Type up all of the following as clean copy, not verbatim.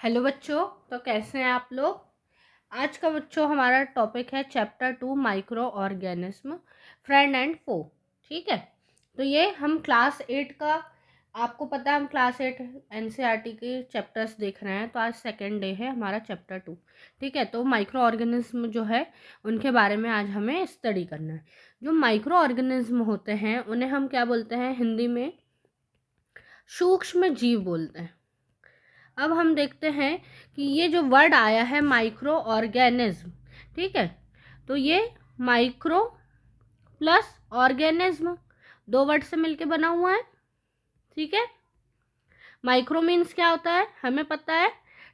Hello बच्चों, तो कैसे हैं आप लोग। आज का बच्चों हमारा टॉपिक है chapter 2 microorganism friend and foe. ठीक है, तो ये हम क्लास 8 का, आपको पता है हम क्लास 8 एनसीईआरटी के चैप्टर्स देख रहे हैं। तो आज सेकेंड डे है हमारा चैप्टर 2। ठीक है, तो माइक्रो ऑर्गेनिज्म जो है उनके बारे में आज हमें स्टडी करना है। जो माइक्रो ऑर्गेनिज्म होते हैं उन्हें हम क्या बोलते हैं, हिंदी में सूक्ष्म जीव बोलते हैं। अब हम देखते हैं कि ये जो वर्ड आया है माइक्रो ऑर्गेनिज्म, ठीक है, तो ये माइक्रो प्लस ऑर्गेनिज्म दो वर्ड से मिलके बना हुआ है। ठीक है, माइक्रो मीन्स क्या होता है हमें पता है,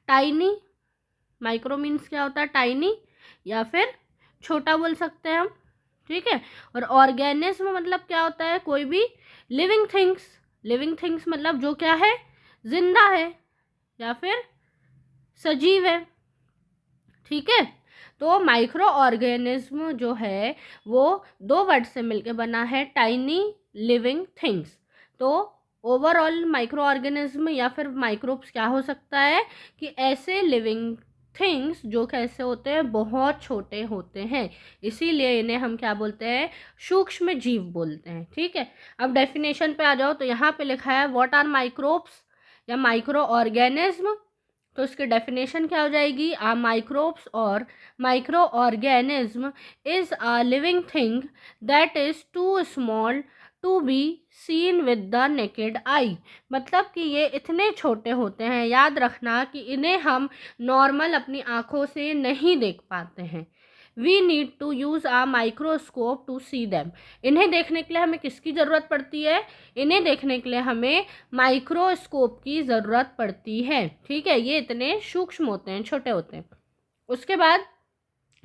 टाइनी। माइक्रो मीन्स क्या होता है, टाइनी या फिर छोटा बोल सकते हैं हम। ठीक है, और ऑर्गेनिज्म मतलब क्या होता है, कोई भी लिविंग थिंग्स। लिविंग थिंग्स मतलब जो क्या है, जिंदा है या फिर सजीव है। ठीक है, तो माइक्रो ऑर्गेनिज्म जो है वो दो वर्ड से मिलकर बना है, टाइनी, लिविंग थिंग्स। तो ओवरऑल माइक्रो ऑर्गेनिज्म या फिर माइक्रोब्स क्या हो सकता है कि ऐसे लिविंग थिंग्स जो कैसे होते हैं, बहुत छोटे होते हैं, इसीलिए इन्हें हम क्या बोलते हैं, सूक्ष्म जीव बोलते हैं। ठीक है, अब डेफिनेशन पे आ जाओ, तो यहाँ पे लिखा है व्हाट आर माइक्रोब्स या माइक्रो ऑर्गेनिज्म। तो इसकी डेफिनेशन क्या हो जाएगी, आ माइक्रोब्स और micro organism is a living thing that is too small to be seen with the naked eye. मतलब कि ये इतने छोटे होते हैं, याद रखना कि इन्हें हम नॉर्मल अपनी आँखों से नहीं देख पाते हैं। We need to use a microscope to see them. इन्हें देखने के लिए हमें किसकी ज़रूरत पड़ती है, इन्हें देखने के लिए हमें माइक्रोस्कोप की ज़रूरत पड़ती है। ठीक है, ये इतने सूक्ष्म होते हैं, छोटे होते हैं। उसके बाद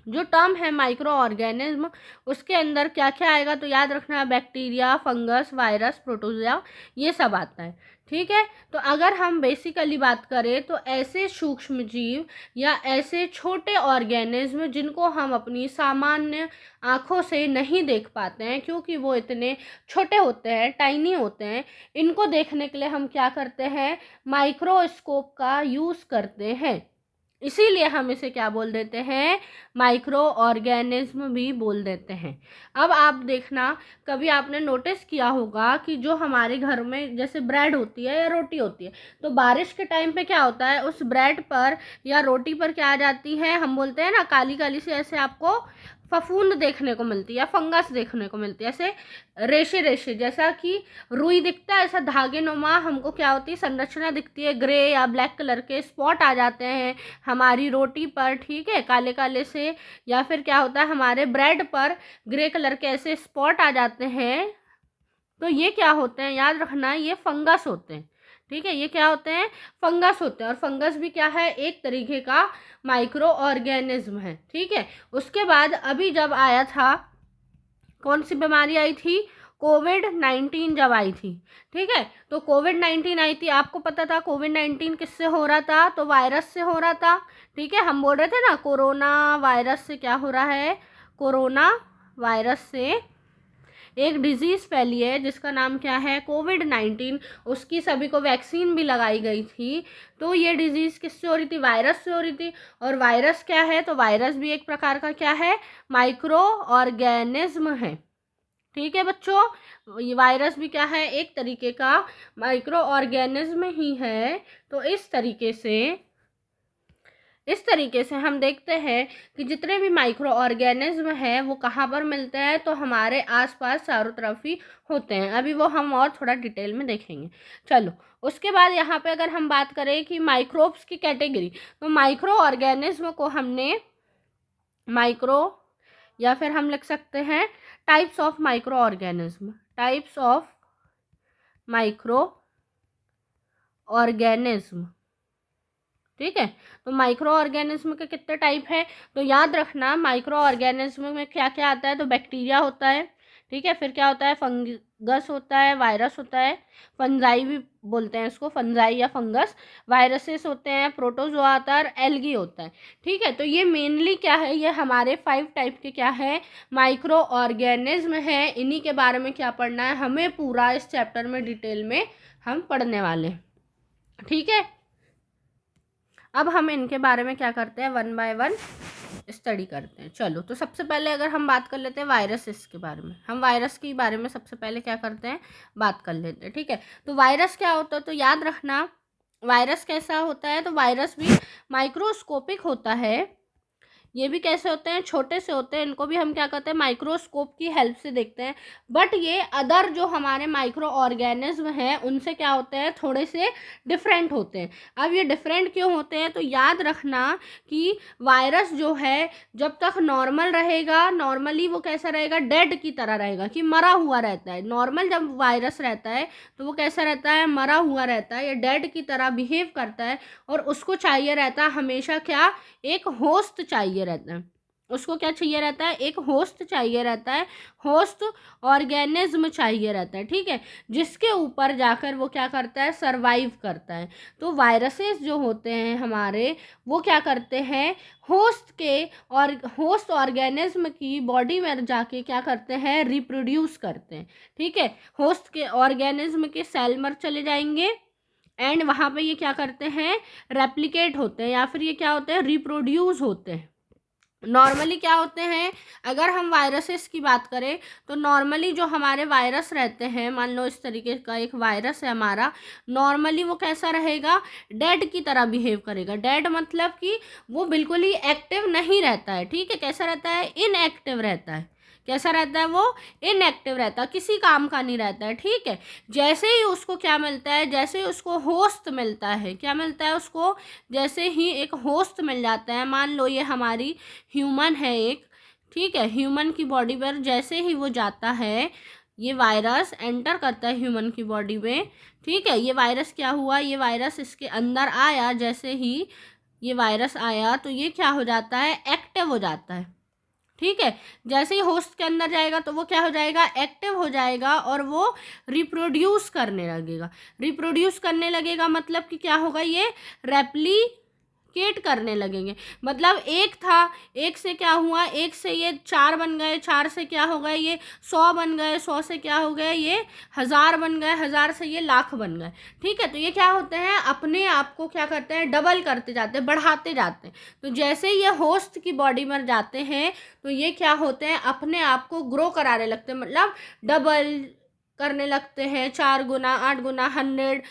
जो टर्म है माइक्रो ऑर्गेनिज्म, उसके अंदर क्या क्या आएगा, तो याद रखना है बैक्टीरिया, फंगस, वायरस, प्रोटोजोआ, ये सब आता है। ठीक है, तो अगर हम बेसिकली बात करें तो ऐसे सूक्ष्म जीव या ऐसे छोटे ऑर्गेनिज्म जिनको हम अपनी सामान्य आँखों से नहीं देख पाते हैं क्योंकि वो इतने छोटे होते हैं, टाइनी होते हैं, इनको देखने के लिए हम क्या करते हैं, माइक्रोस्कोप का यूज़ करते हैं। इसीलिए हम इसे क्या बोल देते हैं, माइक्रो ऑर्गेनिज्म भी बोल देते हैं। अब आप देखना, कभी आपने नोटिस किया होगा कि जो हमारे घर में जैसे ब्रेड होती है या रोटी होती है, तो बारिश के टाइम पे क्या होता है, उस ब्रेड पर या रोटी पर क्या आ जाती है, हम बोलते हैं ना, काली काली से ऐसे आपको फफूंद देखने को मिलती है या फंगस देखने को मिलती है, ऐसे रेशे रेशे जैसा कि रुई दिखता है, ऐसा धागे नुमा हमको क्या होती है, संरचना दिखती है, ग्रे या ब्लैक कलर के स्पॉट आ जाते हैं हमारी रोटी पर। ठीक है, काले काले से, या फिर क्या होता है हमारे ब्रेड पर ग्रे कलर के ऐसे स्पॉट आ जाते हैं। तो ये क्या होते हैं, याद रखना, ये फंगस होते हैं। ठीक है, ये क्या होते हैं, फंगस होते हैं। और फंगस भी क्या है, एक तरीके का माइक्रो ऑर्गेनिज्म है। ठीक है, उसके बाद अभी जब आया था, कौन सी बीमारी आई थी, कोविड-19 जब आई थी। ठीक है, तो कोविड-19 आई थी, आपको पता था कोविड-19 किससे हो रहा था, तो वायरस से हो रहा था। ठीक है, हम बोल रहे थे ना कोरोना वायरस से क्या हो रहा है, कोरोना वायरस से एक डिजीज़ फैली है जिसका नाम क्या है, कोविड-19। उसकी सभी को वैक्सीन भी लगाई गई थी। तो ये डिजीज़ किससे हो रही थी, वायरस से हो रही थी। और वायरस क्या है, तो वायरस भी एक प्रकार का क्या है, माइक्रो ऑर्गेनिज्म है। ठीक है बच्चों, ये वायरस भी क्या है, एक तरीके का माइक्रो ऑर्गेनिज्म ही है। तो इस तरीके से हम देखते हैं कि जितने भी माइक्रो ऑर्गेनिज्म हैं वो कहाँ पर मिलते हैं, तो हमारे आसपास चारों तरफ ही होते हैं। अभी वो हम और थोड़ा डिटेल में देखेंगे। चलो, उसके बाद यहाँ पे अगर हम बात करें कि माइक्रोब्स की कैटेगरी, तो माइक्रो ऑर्गेनिज्म को हमने माइक्रो, या फिर हम लिख सकते हैं types of micro organism, types of micro organism. ठीक है, तो माइक्रो ऑर्गेनिज्म के कितने टाइप हैं, तो याद रखना माइक्रो ऑर्गेनिज्म में क्या क्या आता है, तो बैक्टीरिया होता है। ठीक है, फिर क्या होता है, फंगस होता है, वायरस होता है, फंजाई भी बोलते हैं इसको, फंजाई या फंगस, वायरसेस होते हैं, प्रोटोजोआ होता है, और एल्गी होता है। ठीक है, तो ये मेनली क्या है, ये हमारे 5 टाइप के क्या है, माइक्रो ऑर्गेनिज्म है। इन्हीं के बारे में क्या पढ़ना है हमें, पूरा इस चैप्टर में डिटेल में हम पढ़ने वाले हैं। ठीक है, अब हम इनके बारे में क्या करते हैं, वन बाय वन स्टडी करते हैं। चलो, तो सबसे पहले अगर हम बात कर लेते हैं वायरसेस के बारे में, हम वायरस के बारे में सबसे पहले क्या करते हैं, बात कर लेते हैं। ठीक है, तो वायरस क्या होता है, तो याद रखना वायरस कैसा होता है, तो वायरस भी माइक्रोस्कोपिक होता है। ये भी कैसे होते हैं, छोटे से होते हैं, इनको भी हम क्या करते हैं, माइक्रोस्कोप की हेल्प से देखते हैं। बट ये अदर जो हमारे माइक्रो ऑर्गेनिज्म हैं उनसे क्या होते हैं, थोड़े से डिफरेंट होते हैं। अब ये डिफरेंट क्यों होते हैं, तो याद रखना कि वायरस जो है जब तक नॉर्मल रहेगा, नॉर्मली वो कैसा रहेगा, डेड की तरह रहेगा, कि मरा हुआ रहता है। नॉर्मल जब वायरस रहता है तो वो कैसा रहता है, मरा हुआ रहता है, या डेड की तरह बिहेव करता है। और उसको चाहिए रहता है हमेशा क्या, एक होस्ट चाहिए रहता है। उसको क्या चाहिए रहता है, एक होस्ट चाहिए रहता है, होस्ट ऑर्गेनिज्म चाहिए रहता है। ठीक है, जिसके ऊपर जाकर वो क्या करता है, सरवाइव करता है। तो वायरसेस जो होते हैं हमारे, वो क्या करते हैं, होस्ट के और होस्ट ऑर्गेनिज्म की बॉडी में जाके क्या करते हैं, रिप्रोड्यूस करते हैं। ठीक है, होस्ट के ऑर्गेनिज्म के सेल में चले जाएंगे एंड वहाँ पे ये क्या करते हैं, रेप्लिकेट होते हैं, या फिर ये क्या होते हैं, रिप्रोड्यूस होते हैं। नॉर्मली क्या होते हैं, अगर हम वायरसेस की बात करें तो नॉर्मली जो हमारे वायरस रहते हैं, मान लो इस तरीके का एक वायरस है हमारा, नॉर्मली वो कैसा रहेगा, डेड की तरह बिहेव करेगा। डेड मतलब कि वो बिल्कुल ही एक्टिव नहीं रहता है। ठीक है, कैसा रहता है, इनएक्टिव रहता है। कैसा रहता है, वो इनएक्टिव रहता है, किसी काम का नहीं रहता है। ठीक है, जैसे ही उसको क्या मिलता है, जैसे ही उसको होस्ट मिलता है, क्या मिलता है उसको, जैसे ही एक होस्ट मिल जाता है, मान लो ये हमारी ह्यूमन है एक, ठीक है, ह्यूमन की बॉडी पर जैसे ही वो जाता है, ये वायरस एंटर करता है ह्यूमन की बॉडी में। ठीक है, ये वायरस क्या हुआ, ये वायरस इसके अंदर आया, जैसे ही ये वायरस आया तो ये क्या हो जाता है, एक्टिव हो जाता है। ठीक है, जैसे ही होस्ट के अंदर जाएगा तो वो क्या हो जाएगा, एक्टिव हो जाएगा, और वो रिप्रोड्यूस करने लगेगा। रिप्रोड्यूस करने लगेगा मतलब कि क्या होगा, ये रेप्लिकेट करने लगेंगे। मतलब एक था, एक से क्या हुआ, एक से ये 4 बन गए, 4 से क्या हो गए, ये 100 बन गए, 100 से क्या हो गए, ये 1000 बन गए, 1000 से ये लाख बन गए। ठीक है, तो ये क्या होते हैं, अपने आप को क्या करते हैं, डबल करते जाते हैं, बढ़ाते जाते हैं। तो जैसे ही ये होस्ट की बॉडी में जाते हैं तो ये क्या होते हैं, अपने आप को ग्रो कराने लगते हैं, मतलब डबल करने लगते हैं, 4 गुना, 8 गुना, 100,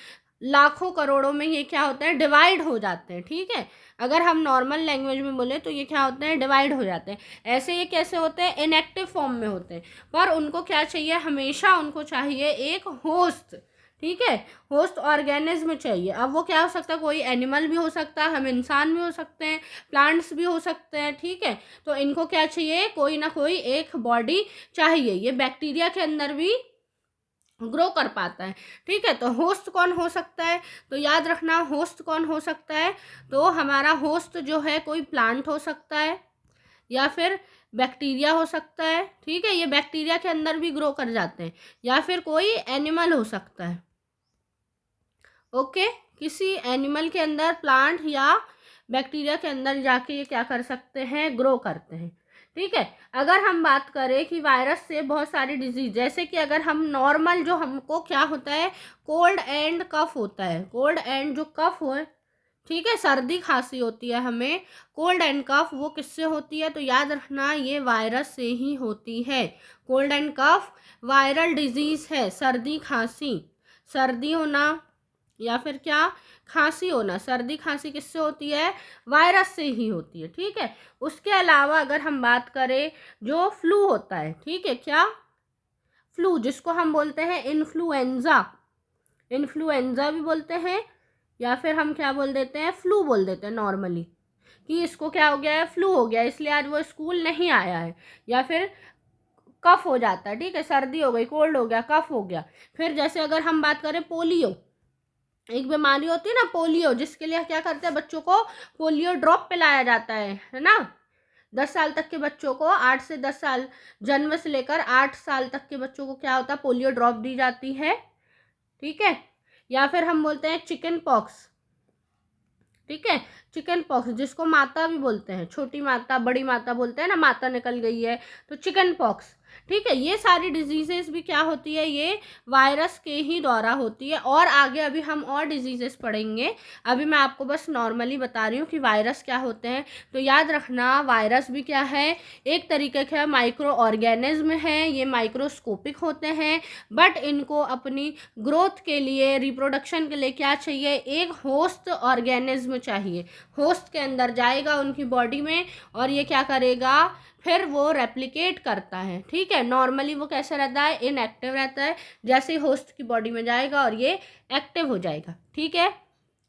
लाखों करोड़ों में ये क्या होता है, डिवाइड हो जाते हैं। ठीक है, अगर हम नॉर्मल लैंग्वेज में बोले तो ये क्या होते हैं, डिवाइड हो जाते हैं। ऐसे ये कैसे होते हैं, इनएक्टिव फॉर्म में होते हैं, पर उनको क्या चाहिए, हमेशा उनको चाहिए एक होस्ट। ठीक है, होस्ट ऑर्गेनिज्म चाहिए। अब वो क्या हो सकता है, कोई एनिमल भी हो सकता है, हम इंसान भी हो सकते हैं, प्लांट्स भी हो सकते हैं। ठीक है, तो इनको क्या चाहिए, कोई ना कोई एक बॉडी चाहिए। ये बैक्टीरिया के अंदर भी ग्रो कर पाता है। ठीक है, तो होस्ट कौन हो सकता है, तो याद रखना होस्ट कौन हो सकता है, तो हमारा होस्ट जो है कोई प्लांट हो सकता है, या फिर बैक्टीरिया हो सकता है। ठीक है, ये बैक्टीरिया के अंदर भी ग्रो कर जाते हैं, या फिर कोई एनिमल हो सकता है। ओके, किसी एनिमल के अंदर, प्लांट या बैक्टीरिया के अंदर जाके ये क्या कर सकते हैं, ग्रो करते हैं। ठीक है, अगर हम बात करें कि वायरस से बहुत सारी डिजीज, जैसे कि अगर हम नॉर्मल जो हमको क्या होता है, कोल्ड एंड कफ होता है, कोल्ड एंड जो कफ हो, ठीक है, सर्दी खांसी होती है हमें, कोल्ड एंड कफ, वो किससे होती है, तो याद रखना ये वायरस से ही होती है। Cold and cough viral disease है, सर्दी खांसी, सर्दी होना या फिर क्या, खांसी होना, सर्दी खांसी किससे होती है, वायरस से ही होती है। ठीक है, उसके अलावा अगर हम बात करें जो फ्लू होता है, ठीक है, क्या, फ्लू, जिसको हम बोलते हैं इन्फ्लुएंजा, इन्फ्लुएंजा भी बोलते हैं, या फिर हम क्या बोल देते हैं, फ्लू बोल देते हैं नॉर्मली, कि इसको क्या हो गया है, फ्लू हो गया, इसलिए आज वो स्कूल नहीं आया है। या फिर कफ हो जाता है, ठीक है, सर्दी हो गई, कोल्ड हो गया, कफ हो गया। फिर जैसे अगर हम बात करें पोलियो, एक बीमारी होती है ना पोलियो, जिसके लिए क्या करते हैं, बच्चों को पोलियो ड्रॉप पिलाया जाता है ना। 10 साल तक के बच्चों को, 8 से 10 साल, जन्म से लेकर 8 साल तक के बच्चों को क्या होता है, पोलियो ड्रॉप दी जाती है। ठीक है, या फिर हम बोलते हैं चिकन पॉक्स। ठीक है, चिकन पॉक्स, जिसको माता भी बोलते हैं, छोटी माता, बड़ी माता बोलते हैं ना, माता निकल गई है, तो चिकन पॉक्स। ठीक है, ये सारी डिजीजेस भी क्या होती है, ये वायरस के ही द्वारा होती है। और आगे अभी हम और डिजीजेस पढ़ेंगे, अभी मैं आपको बस नॉर्मली बता रही हूँ कि वायरस क्या होते हैं। तो याद रखना, वायरस भी क्या है, एक तरीके का माइक्रो ऑर्गेनिज्म है। ये माइक्रोस्कोपिक होते हैं, बट इनको अपनी ग्रोथ के लिए, रिप्रोडक्शन के लिए क्या चाहिए, एक होस्ट ऑर्गेनिज्म चाहिए। होस्ट के अंदर जाएगा उनकी बॉडी में और ये क्या करेगा, फिर वो रेप्लिकेट करता है। ठीक है, नॉर्मली वो कैसा रहता है, इनएक्टिव रहता है। जैसे ही होस्ट की बॉडी में जाएगा और ये एक्टिव हो जाएगा। ठीक है,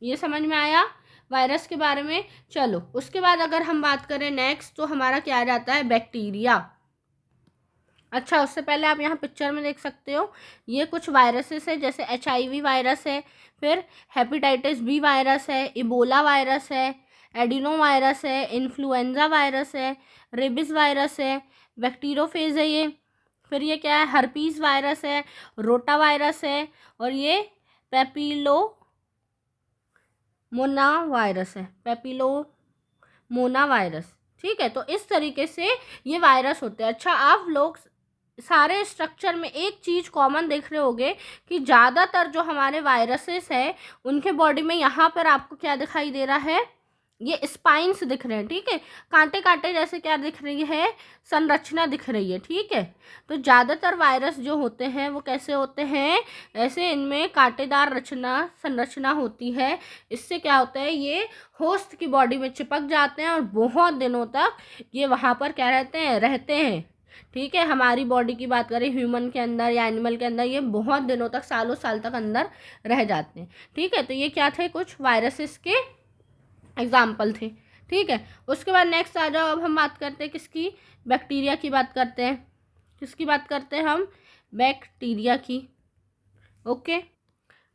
ये समझ में आया वायरस के बारे में। चलो उसके बाद अगर हम बात करें नेक्स्ट, तो हमारा क्या आ जाता है, बैक्टीरिया। अच्छा, उससे पहले आप यहाँ पिक्चर में देख सकते हो, ये कुछ वायरसेस है, जैसे HIV वायरस है, फिर हेपेटाइटिस बी वायरस है, इबोला वायरस है, एडिनो वायरस है, इन्फ्लुएंजा वायरस है, रेबिस वायरस है, बैक्टीरियोफेज है ये, फिर ये क्या है, हर्पीस वायरस है, रोटा वायरस है, और ये पेपिलो मोना वायरस है, पेपिलो मोना वायरस। ठीक है, तो इस तरीके से ये वायरस होते हैं। अच्छा, आप लोग सारे स्ट्रक्चर में एक चीज़ कॉमन देख रहे होगे कि ज़्यादातर जो हमारे वायरसेस है उनके बॉडी में यहाँ पर आपको क्या दिखाई दे रहा है, ये स्पाइन्स दिख रहे हैं। ठीक है, कांटे कांटे जैसे क्या दिख रही है, संरचना दिख रही है। ठीक है, तो ज़्यादातर वायरस जो होते हैं वो कैसे होते हैं, ऐसे इनमें कांटेदार संरचना होती है। इससे क्या होता है, ये होस्ट की बॉडी में चिपक जाते हैं और बहुत दिनों तक ये वहाँ पर क्या रहते हैं। ठीक है, हमारी बॉडी की बात करें, ह्यूमन के अंदर या एनिमल के अंदर, ये बहुत दिनों तक, सालों साल तक अंदर रह जाते हैं। ठीक है, तो ये क्या थे, कुछ वायरसेस के एग्जाम्पल थे। ठीक है, उसके बाद नेक्स्ट आ जाओ, अब हम बात करते हैं किसकी, बैक्टीरिया की बात करते हैं। किसकी बात करते हैं हम, बैक्टीरिया की। ओके,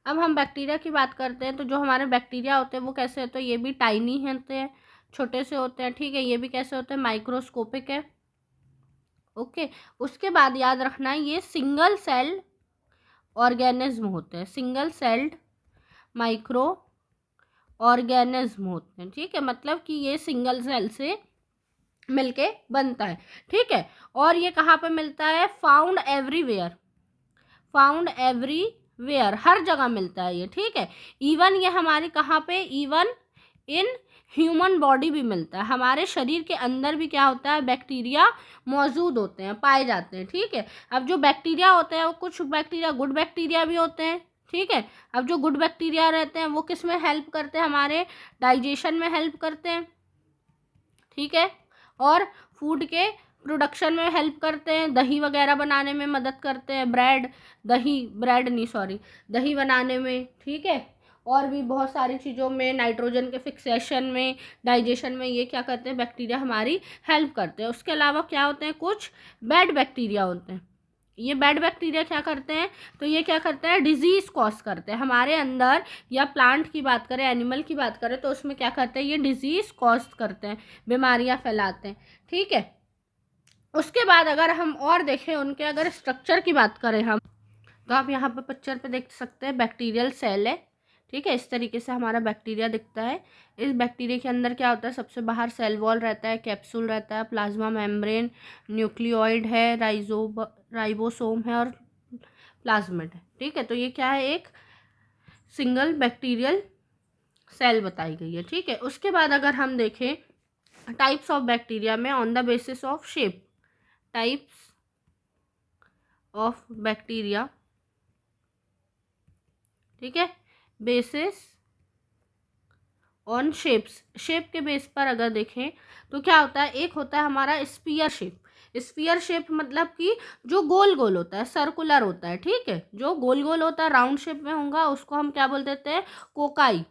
अब हम बैक्टीरिया की बात करते हैं। तो जो हमारे बैक्टीरिया होते हैं वो कैसे होते हैं, ये भी टाइनी होते हैं, छोटे से होते हैं। ठीक है, ये भी कैसे होते हैं, माइक्रोस्कोपिक है। ओके, उसके बाद याद रखना, ये सिंगल सेल ऑर्गेनिज्म होते हैं, सिंगल सेल्ड माइक्रो ऑर्गेनिज्म होते हैं। ठीक है, मतलब कि ये सिंगल सेल से मिलके बनता है। ठीक है, और ये कहाँ पे मिलता है, फाउंड एवरीवेयर, फाउंड एवरीवेयर, हर जगह मिलता है ये। ठीक है, इवन ये हमारे कहाँ पे, इवन इन ह्यूमन बॉडी भी मिलता है। हमारे शरीर के अंदर भी क्या होता है, बैक्टीरिया मौजूद होते हैं, पाए जाते हैं। ठीक है, अब जो बैक्टीरिया होते हैं वो कुछ बैक्टीरिया गुड बैक्टीरिया भी होते हैं। ठीक है, अब जो गुड बैक्टीरिया रहते हैं वो किस में हेल्प करते हैं, हमारे डाइजेशन में हेल्प करते हैं। ठीक है, और फूड के प्रोडक्शन में हेल्प करते हैं, दही वगैरह बनाने में मदद करते हैं, ब्रेड नहीं सॉरी, दही बनाने में। ठीक है, और भी बहुत सारी चीज़ों में, नाइट्रोजन के फिक्सेशन में, डाइजेशन में, ये क्या करते हैं, बैक्टीरिया हमारी हेल्प करते हैं। उसके अलावा क्या होते हैं, कुछ बैड बैक्टीरिया होते हैं। ये बैड बैक्टीरिया क्या करते हैं, तो ये क्या करते हैं, डिजीज़ कॉज करते हैं हमारे अंदर, या प्लांट की बात करें, एनिमल की बात करें, तो उसमें क्या करते हैं, ये डिजीज़ कॉज करते हैं, बीमारियां फैलाते हैं। ठीक है, उसके बाद अगर हम और देखें उनके, अगर स्ट्रक्चर की बात करें हम, तो आप यहाँ पर पिक्चर पे देख सकते हैं, बैक्टीरियल सेल है। ठीक है, इस तरीके से हमारा बैक्टीरिया दिखता है। इस बैक्टीरिया के अंदर क्या होता है, सबसे बाहर सेल वॉल रहता है, कैप्सूल रहता है, प्लाज्मा मेम्ब्रेन, न्यूक्लियोइड है, राइबोसोम है, और प्लाज्मिड है। ठीक है, तो ये क्या है, एक सिंगल बैक्टीरियल सेल बताई गई है। ठीक है, उसके बाद अगर हम देखें टाइप्स ऑफ बैक्टीरिया में, on the basis of shape, types of bacteria. ठीक है, बेसिस ऑन शेप्स, शेप के बेस पर अगर देखें तो क्या होता है, एक होता है हमारा स्फीयर शेप। स्फीयर शेप मतलब कि जो गोल गोल होता है, सर्कुलर होता है। ठीक है, जो गोल गोल होता है, राउंड शेप में होगा, उसको हम क्या बोल देते हैं, कोकाई।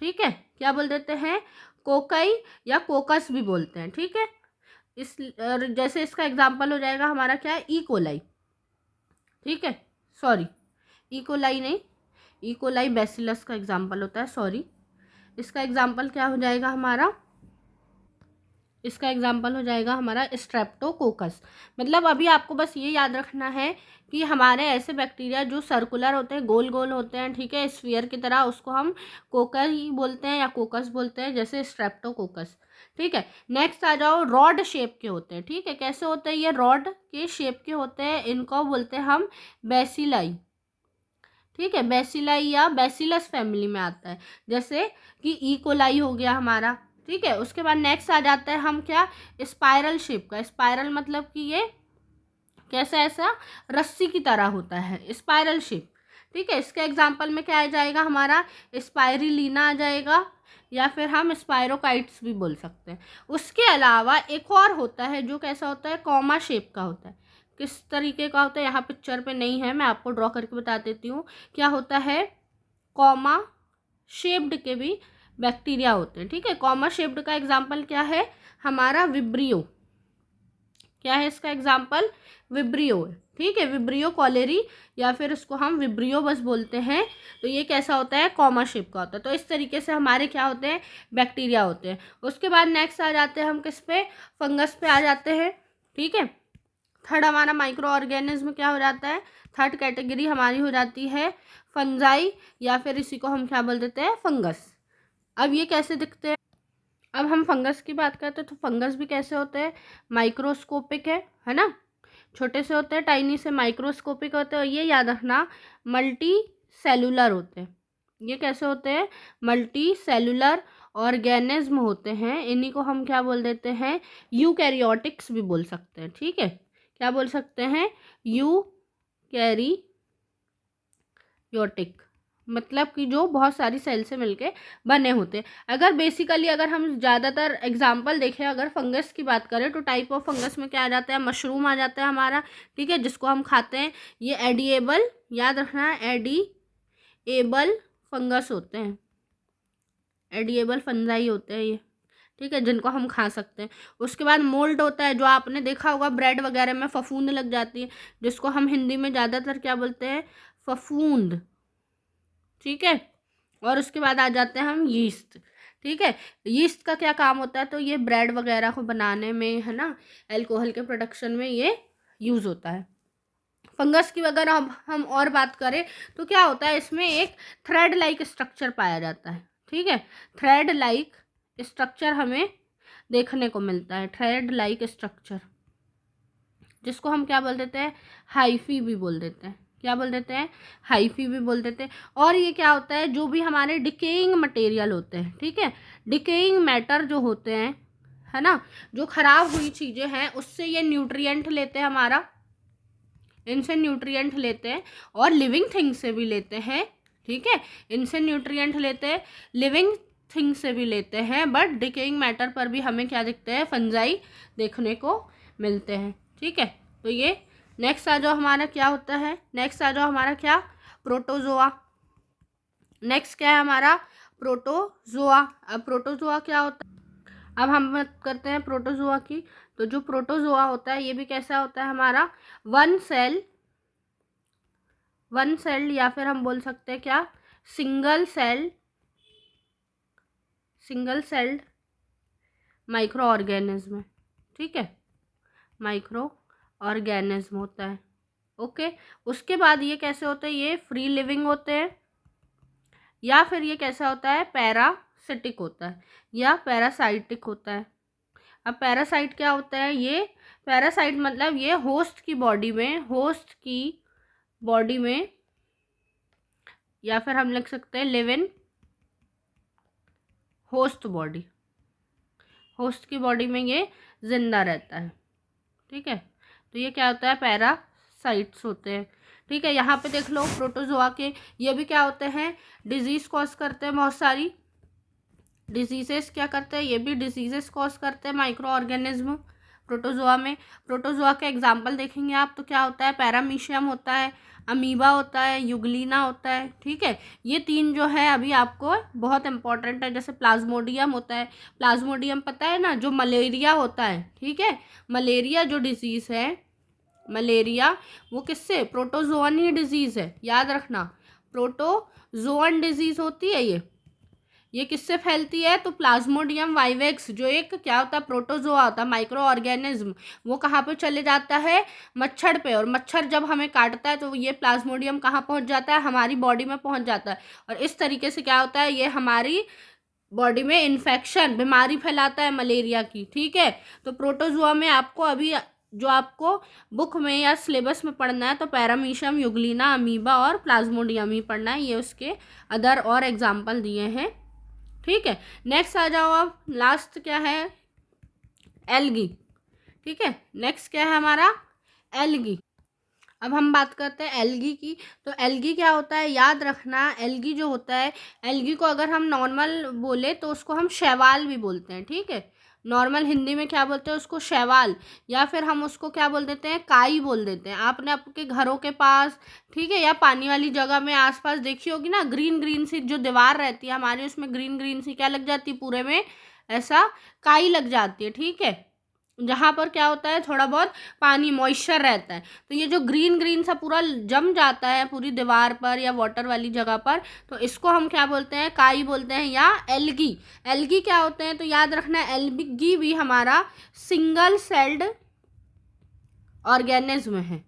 ठीक है, क्या बोल देते हैं, कोकाई, या कोकस भी बोलते हैं। ठीक है, इस जैसे इसका एग्जांपल हो जाएगा हमारा क्या है, ई कोलाई। ठीक है, सॉरी, ई कोलाई नहीं, ई कोलाई बैसिलस का एग्जांपल होता है, सॉरी। इसका एग्जांपल क्या हो जाएगा हमारा, इसका एग्जाम्पल हो जाएगा हमारा स्ट्रेप्टोकोकस। मतलब अभी आपको बस ये याद रखना है कि हमारे ऐसे बैक्टीरिया जो सर्कुलर होते हैं, गोल गोल होते हैं, ठीक है, स्फीयर की तरह, उसको हम कोकस ही बोलते हैं या कोकस बोलते हैं, जैसे स्ट्रेप्टोकोकस। ठीक है, नेक्स्ट आ जाओ, रॉड शेप के होते हैं। ठीक है, कैसे होते हैं ये? रॉड के शेप के होते हैं, इनको बोलते हैं हम बेसिलाई। ठीक है, बेसिलाई या बेसिलस फैमिली में आता है, जैसे कि ई कोलाई हो गया हमारा। ठीक है, उसके बाद नेक्स्ट आ जाता है हम क्या? स्पाइरल शेप का। स्पाइरल मतलब कि ये कैसा, ऐसा रस्सी की तरह होता है, स्पाइरल शेप। ठीक है, इसके एग्जाम्पल में क्या आ जाएगा हमारा? स्पाइरुलिना आ जाएगा, या फिर हम स्पायरोकाइट्स भी बोल सकते हैं। उसके अलावा एक और होता है जो कैसा होता है? कॉमा शेप का होता है। किस तरीके का होता है? यहाँ पिक्चर पे नहीं है, मैं आपको ड्रॉ करके बता देती हूँ। क्या होता है? कॉमा शेप्ड के भी बैक्टीरिया होते हैं। ठीक है, कॉमा शेप्ड का एग्जाम्पल क्या है हमारा? विब्रियो। क्या है इसका एग्जाम्पल? विब्रियो है। ठीक है, विब्रियो कॉलेरी, या फिर इसको हम विब्रियो बस बोलते हैं। तो ये कैसा होता है? कॉमा शेप का होता है। तो इस तरीके से हमारे क्या होते हैं? बैक्टीरिया होते हैं। उसके बाद नेक्स्ट आ जाते हैं हम किस पे? फंगस पे आ जाते हैं। ठीक है, थर्ड हमारा माइक्रो ऑर्गेनिज्म क्या हो जाता है? थर्ड कैटेगरी हमारी हो जाती है फंजाई, या फिर इसी को हम क्या बोल देते हैं? फंगस। अब ये कैसे दिखते हैं? अब हम फंगस की बात करते हैं तो फंगस भी कैसे होते हैं? माइक्रोस्कोपिक है ना, छोटे से होते हैं, टाइनी से, माइक्रोस्कोपिक होते हैं। और ये याद रखना, मल्टी सेलुलर होते हैं। ये कैसे होते हैं? मल्टी सेलुलर ऑर्गेनिज्म होते हैं। इन्हीं को हम क्या बोल देते हैं? यूकैरियोटिक्स भी बोल सकते हैं। ठीक है, क्या बोल सकते हैं? यूकैरियोटिक, मतलब कि जो बहुत सारी सेल से मिलके बने होते हैं। अगर बेसिकली अगर हम ज़्यादातर एग्जाम्पल देखें, अगर फंगस की बात करें तो टाइप ऑफ फंगस में क्या आ जाता है? मशरूम आ जाता है हमारा। ठीक है, जिसको हम खाते हैं। ये एडिएबल, याद रखना, एडिएबल फंगस होते हैं, एडिएबल फंजाई होते हैं ये। ठीक है, जिनको हम खा सकते हैं। उसके बाद मोल्ड होता है, जो आपने देखा होगा ब्रेड वगैरह में फफूंद लग जाती है, जिसको हम हिंदी में ज़्यादातर क्या बोलते हैं? फफूंद। ठीक है, और उसके बाद आ जाते हैं हम यीस्ट। ठीक है, यीस्ट का क्या काम होता है? तो ये ब्रेड वगैरह को बनाने में, है ना, अल्कोहल के प्रोडक्शन में ये यूज़ होता है। फंगस की अगर हम और बात करें तो क्या होता है? इसमें एक थ्रेड लाइक स्ट्रक्चर पाया जाता है। ठीक है, थ्रेड लाइक स्ट्रक्चर हमें देखने को मिलता है, थ्रेड लाइक स्ट्रक्चर, जिसको हम क्या बोल देते हैं? हाइफी भी बोल देते हैं। क्या बोल देते हैं? हाइफी भी बोल देते हैं। और ये क्या होता है? जो भी हमारे डिकेइंग मटेरियल होते हैं, ठीक है, डिकेइंग मैटर जो होते हैं, है ना, जो खराब हुई चीज़ें हैं, उससे ये न्यूट्रिएंट लेते हैं हमारा, इनसे न्यूट्रिएंट लेते हैं, और लिविंग थिंग से भी लेते हैं। ठीक है, इनसे न्यूट्रिएंट लेते हैं, लिविंग थिंग से भी लेते हैं, बट डिकेइंग मैटर पर भी हमें क्या दिखते हैं? फंजाई देखने को मिलते हैं। ठीक है, तो ये नेक्स्ट आ जाओ हमारा क्या होता है? नेक्स्ट आ जाओ हमारा क्या? प्रोटोजोआ। नेक्स्ट क्या है हमारा? प्रोटोजोआ। अब प्रोटोजोआ क्या होता है? अब हम बात करते हैं प्रोटोजोआ की। तो जो प्रोटोजोआ होता है ये भी कैसा होता है हमारा? वन सेल, या फिर हम बोल सकते हैं क्या? Single celled micro organism. ठीक है, माइक्रो ऑर्गेनिज्म होता है। ओके, उसके बाद ये कैसे होते हैं? ये फ्री लिविंग होते हैं, या फिर ये कैसा होता है? पैरासिटिक होता है, या पैरासाइटिक होता है। अब पैरासाइट क्या होता है? ये पैरासाइट मतलब ये होस्ट की बॉडी में, या फिर हम लिख सकते हैं live in host body, host की बॉडी में ये जिंदा रहता है। ठीक है, तो ये क्या होता है? पैरासाइट्स होते हैं। ठीक है, यहाँ पे देख लो प्रोटोजोआ के, ये भी क्या होते हैं? डिजीज कॉज करते हैं, बहुत सारी डिजीजेस क्या करते हैं? ये भी डिजीजेस कॉज करते हैं माइक्रो ऑर्गेनिज्म प्रोटोजोआ में। प्रोटोजोआ के एग्जाम्पल देखेंगे आप तो क्या होता है? पैरामीशियम होता है, अमीबा होता है, युगलीना होता है। ठीक है, ये तीन जो है अभी आपको बहुत इंपॉर्टेंट है। जैसे प्लाज्मोडियम होता है, प्लाज्मोडियम पता है ना, जो मलेरिया होता है। ठीक है, मलेरिया जो डिजीज़ है, मलेरिया वो किससे? प्रोटोजोअन ही डिजीज़ है, याद रखना, प्रोटोजोअन डिजीज़ होती है ये। ये किससे फैलती है? तो प्लाज्मोडियम वाइवेक्स जो एक क्या होता है, प्रोटोजोआ होता है, माइक्रो ऑर्गेनिज्म, वो कहाँ पे चले जाता है? मच्छर पे। और मच्छर जब हमें काटता है तो ये प्लाज्मोडियम कहाँ पहुँच जाता है? हमारी बॉडी में पहुँच जाता है। और इस तरीके से क्या होता है, ये हमारी बॉडी में इन्फेक्शन, बीमारी फैलाता है मलेरिया की। ठीक है, तो प्रोटोजोआ में आपको अभी जो आपको बुक में या सिलेबस में पढ़ना है तो पैरामीशियम, यूग्लिना, अमीबा और प्लाज्मोडियम ही पढ़ना है। ये उसके अदर और एग्जाम्पल दिए हैं। ठीक है, नेक्स्ट आ जाओ। अब लास्ट क्या है? एल्गी। ठीक है, नेक्स्ट क्या है हमारा? एल्गी। अब हम बात करते हैं एल्गी की। तो एल्गी क्या होता है, याद रखना, एल्गी जो होता है, एल्गी को अगर हम नॉर्मल बोले तो उसको हम शैवाल भी बोलते हैं। ठीक है, नॉर्मल हिंदी में क्या बोलते हैं उसको? शैवाल। या फिर हम उसको क्या बोल देते हैं? काई बोल देते हैं। आपने आपके घरों के पास, ठीक है, या पानी वाली जगह में आसपास देखी होगी ना, ग्रीन ग्रीन सी जो दीवार रहती है हमारी, उसमें ग्रीन ग्रीन सी क्या लग जाती है? पूरे में ऐसा काई लग जाती है। ठीक है, जहाँ पर क्या होता है, थोड़ा बहुत पानी, मॉइस्चर रहता है, तो ये जो ग्रीन ग्रीन सा पूरा जम जाता है पूरी दीवार पर या वाटर वाली जगह पर, तो इसको हम क्या बोलते हैं? काई बोलते हैं या एल्गी। एल्गी क्या होते हैं? तो याद रखना, एल्गी भी हमारा सिंगल सेल्ड ऑर्गेनिज्म है,